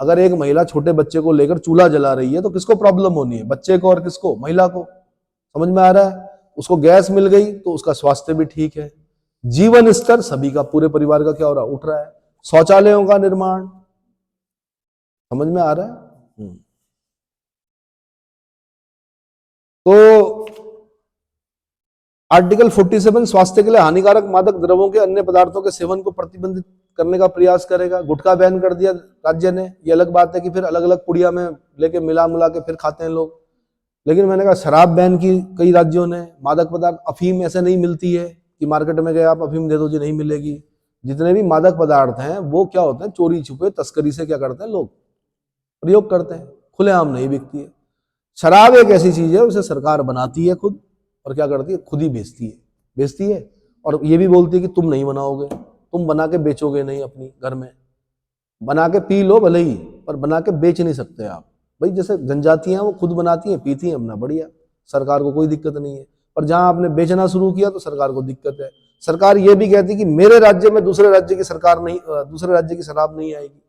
अगर एक महिला छोटे बच्चे को लेकर चूल्हा जला रही है तो किसको प्रॉब्लम होनी है, बच्चे को और किसको, महिला को। समझ में आ रहा है। उसको गैस मिल गई तो उसका स्वास्थ्य भी ठीक है, जीवन स्तर सभी का, पूरे परिवार का क्या हो रहा है, उठ रहा है। शौचालयों का निर्माण, समझ में आ रहा है। तो आर्टिकल 47 स्वास्थ्य के लिए हानिकारक मादक द्रव्यों के अन्य पदार्थों के सेवन को प्रतिबंधित करने का प्रयास करेगा। गुटखा बैन कर दिया राज्य ने, ये अलग बात है कि फिर अलग अलग पुड़िया में लेके मिला के फिर खाते हैं लोग। लेकिन मैंने कहा शराब बैन की कई राज्यों ने, मादक पदार्थ, अफीम ऐसे नहीं मिलती है कि मार्केट में गए आप अफीम दे दो जी, नहीं मिलेगी। जितने भी मादक पदार्थ हैं वो क्या होते हैं, चोरी छुपे तस्करी से क्या करते हैं लोग, प्रयोग करते हैं, खुलेआम नहीं बिकती है। शराब एक ऐसी चीज है, उसे सरकार बनाती है खुद और क्या करती है, खुद ही बेचती है और ये भी बोलती है कि तुम नहीं बनाओगे, तुम बना के बेचोगे नहीं, अपनी घर में बना के पी लो भले ही, पर बना के बेच नहीं सकते आप। भाई जैसे जनजातियां वो खुद बनाती हैं, पीती हैं अपना, बढ़िया, सरकार को कोई दिक्कत नहीं है। पर जहां आपने बेचना शुरू किया तो सरकार को दिक्कत है। सरकार ये भी कहती है कि मेरे राज्य में दूसरे राज्य की सरकार नहीं, दूसरे राज्य की शराब नहीं आएगी।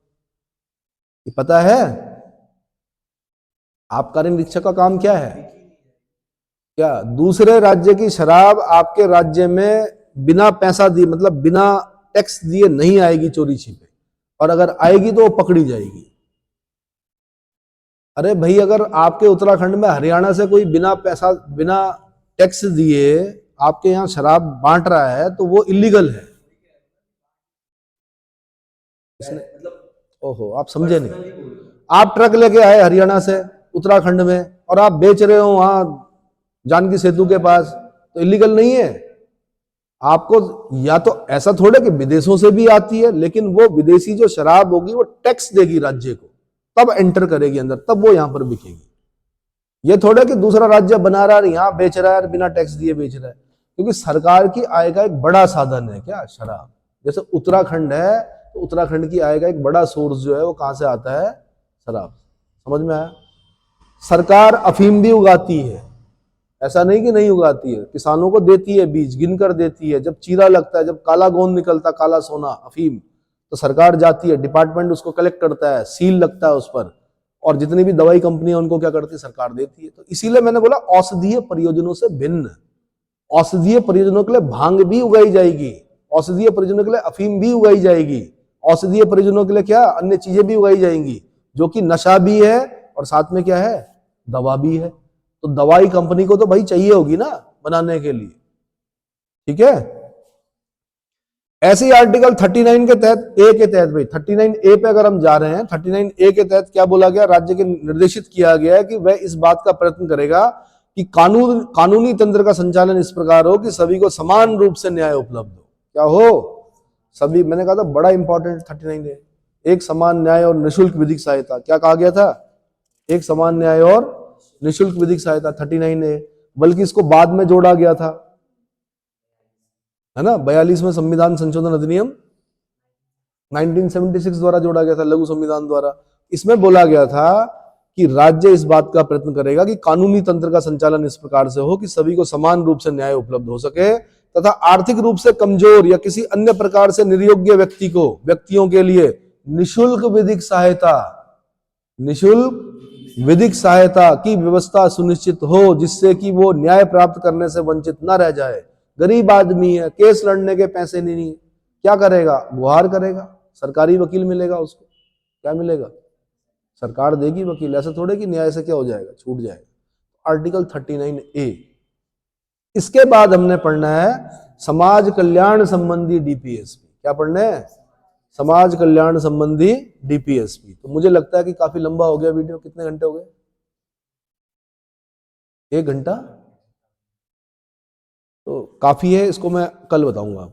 ये पता है आबकारी निरीक्षक का काम क्या है, क्या दूसरे राज्य की शराब आपके राज्य में बिना पैसा दिए, मतलब बिना टैक्स दिए नहीं आएगी चोरी छिपे, और अगर आएगी तो वो पकड़ी जाएगी। अरे भाई अगर आपके उत्तराखंड में हरियाणा से कोई बिना पैसा, बिना टैक्स दिए आपके यहां शराब बांट रहा है तो वो इलीगल है। ओहो, आप समझे नहीं। आप ट्रक लेके आए हरियाणा से उत्तराखंड में और आप बेच रहे हो वहां जानकी सेतु के पास, तो इलीगल नहीं है। आपको या तो ऐसा थोड़े कि विदेशों से भी आती है, लेकिन वो विदेशी जो शराब होगी वो टैक्स देगी राज्य को, तब एंटर करेगी अंदर, तब वो यहां पर बिकेगी। ये थोड़ा कि दूसरा राज्य बना रहा है यहां बेच रहा है, बिना टैक्स दिए बेच रहा है। क्योंकि सरकार की आय का एक बड़ा साधन है क्या, शराब। जैसे उत्तराखंड है, तो उत्तराखंड की आय का एक बड़ा सोर्स जो है वो कहां से आता है? शराब। समझ में आया? सरकार अफीम भी उगाती है, ऐसा नहीं कि नहीं उगाती है, किसानों को देती है, बीज गिनकर देती है। जब चीरा लगता है, जब काला गोंद निकलता, काला सोना अफीम, तो सरकार जाती है, डिपार्टमेंट उसको कलेक्ट करता है, सील लगता है उस पर, और जितनी भी दवाई कंपनियां उनको क्या करती है? सरकार देती है। तो इसीलिए मैंने बोला औषधीय परियोजनों से भिन्न, औषधीय परियोजनों के लिए भांग भी उगाई जाएगी, औषधीय परियोजनों के लिए अफीम भी उगाई जाएगी, औषधीय परियोजनों के लिए क्या अन्य चीजें भी उगाई जाएंगी, जो कि नशा भी है और साथ में क्या है? दवा भी है। तो दवाई कंपनी को तो भाई चाहिए होगी ना बनाने के लिए, ठीक है। ऐसे ही आर्टिकल 39 के तहत, ए के तहत, भाई 39 ए पे अगर हम जा रहे हैं, 39 ए के तहत क्या बोला गया? राज्य के निर्देशित किया गया है कि वह इस बात का प्रयत्न करेगा कि कानूनी तंत्र का संचालन इस प्रकार हो कि सभी को समान रूप से न्याय उपलब्ध हो। क्या हो? सभी, मैंने कहा था बड़ा इंपॉर्टेंट 39 ए, एक समान न्याय और निःशुल्क विधिक सहायता। क्या कहा गया था? एक समान न्याय और निःशुल्क विधिक सहायता, 39 ए। बल्कि इसको बाद में जोड़ा गया था, है ना, 42 में संविधान संशोधन अधिनियम 1976 द्वारा जोड़ा गया था, लघु संविधान द्वारा। इसमें बोला गया था कि राज्य इस बात का प्रयत्न करेगा कि कानूनी तंत्र का संचालन इस प्रकार से हो कि सभी को समान रूप से न्याय उपलब्ध हो सके, तथा आर्थिक रूप से कमजोर या किसी अन्य प्रकार से निर्योग्य व्यक्तियों के लिए निःशुल्क विधिक सहायता की व्यवस्था सुनिश्चित हो, जिससे कि वो न्याय प्राप्त करने से वंचित न रह जाए। गरीब आदमी है, केस लड़ने के पैसे नहीं, क्या करेगा? गुहार करेगा, सरकारी वकील मिलेगा उसको, क्या मिलेगा? सरकार देगी वकील। ऐसे थोड़े कि न्याय से क्या हो जाएगा? छूट जाएगा। आर्टिकल 39 ए। इसके बाद हमने पढ़ना है समाज कल्याण संबंधी डीपीएसपी। क्या पढ़ना है? समाज कल्याण संबंधी डीपीएसपी। तो मुझे लगता है कि काफी लंबा हो गया वीडियो। कितने घंटे हो गए? 1 घंटा तो काफी है, इसको मैं कल बताऊंगा।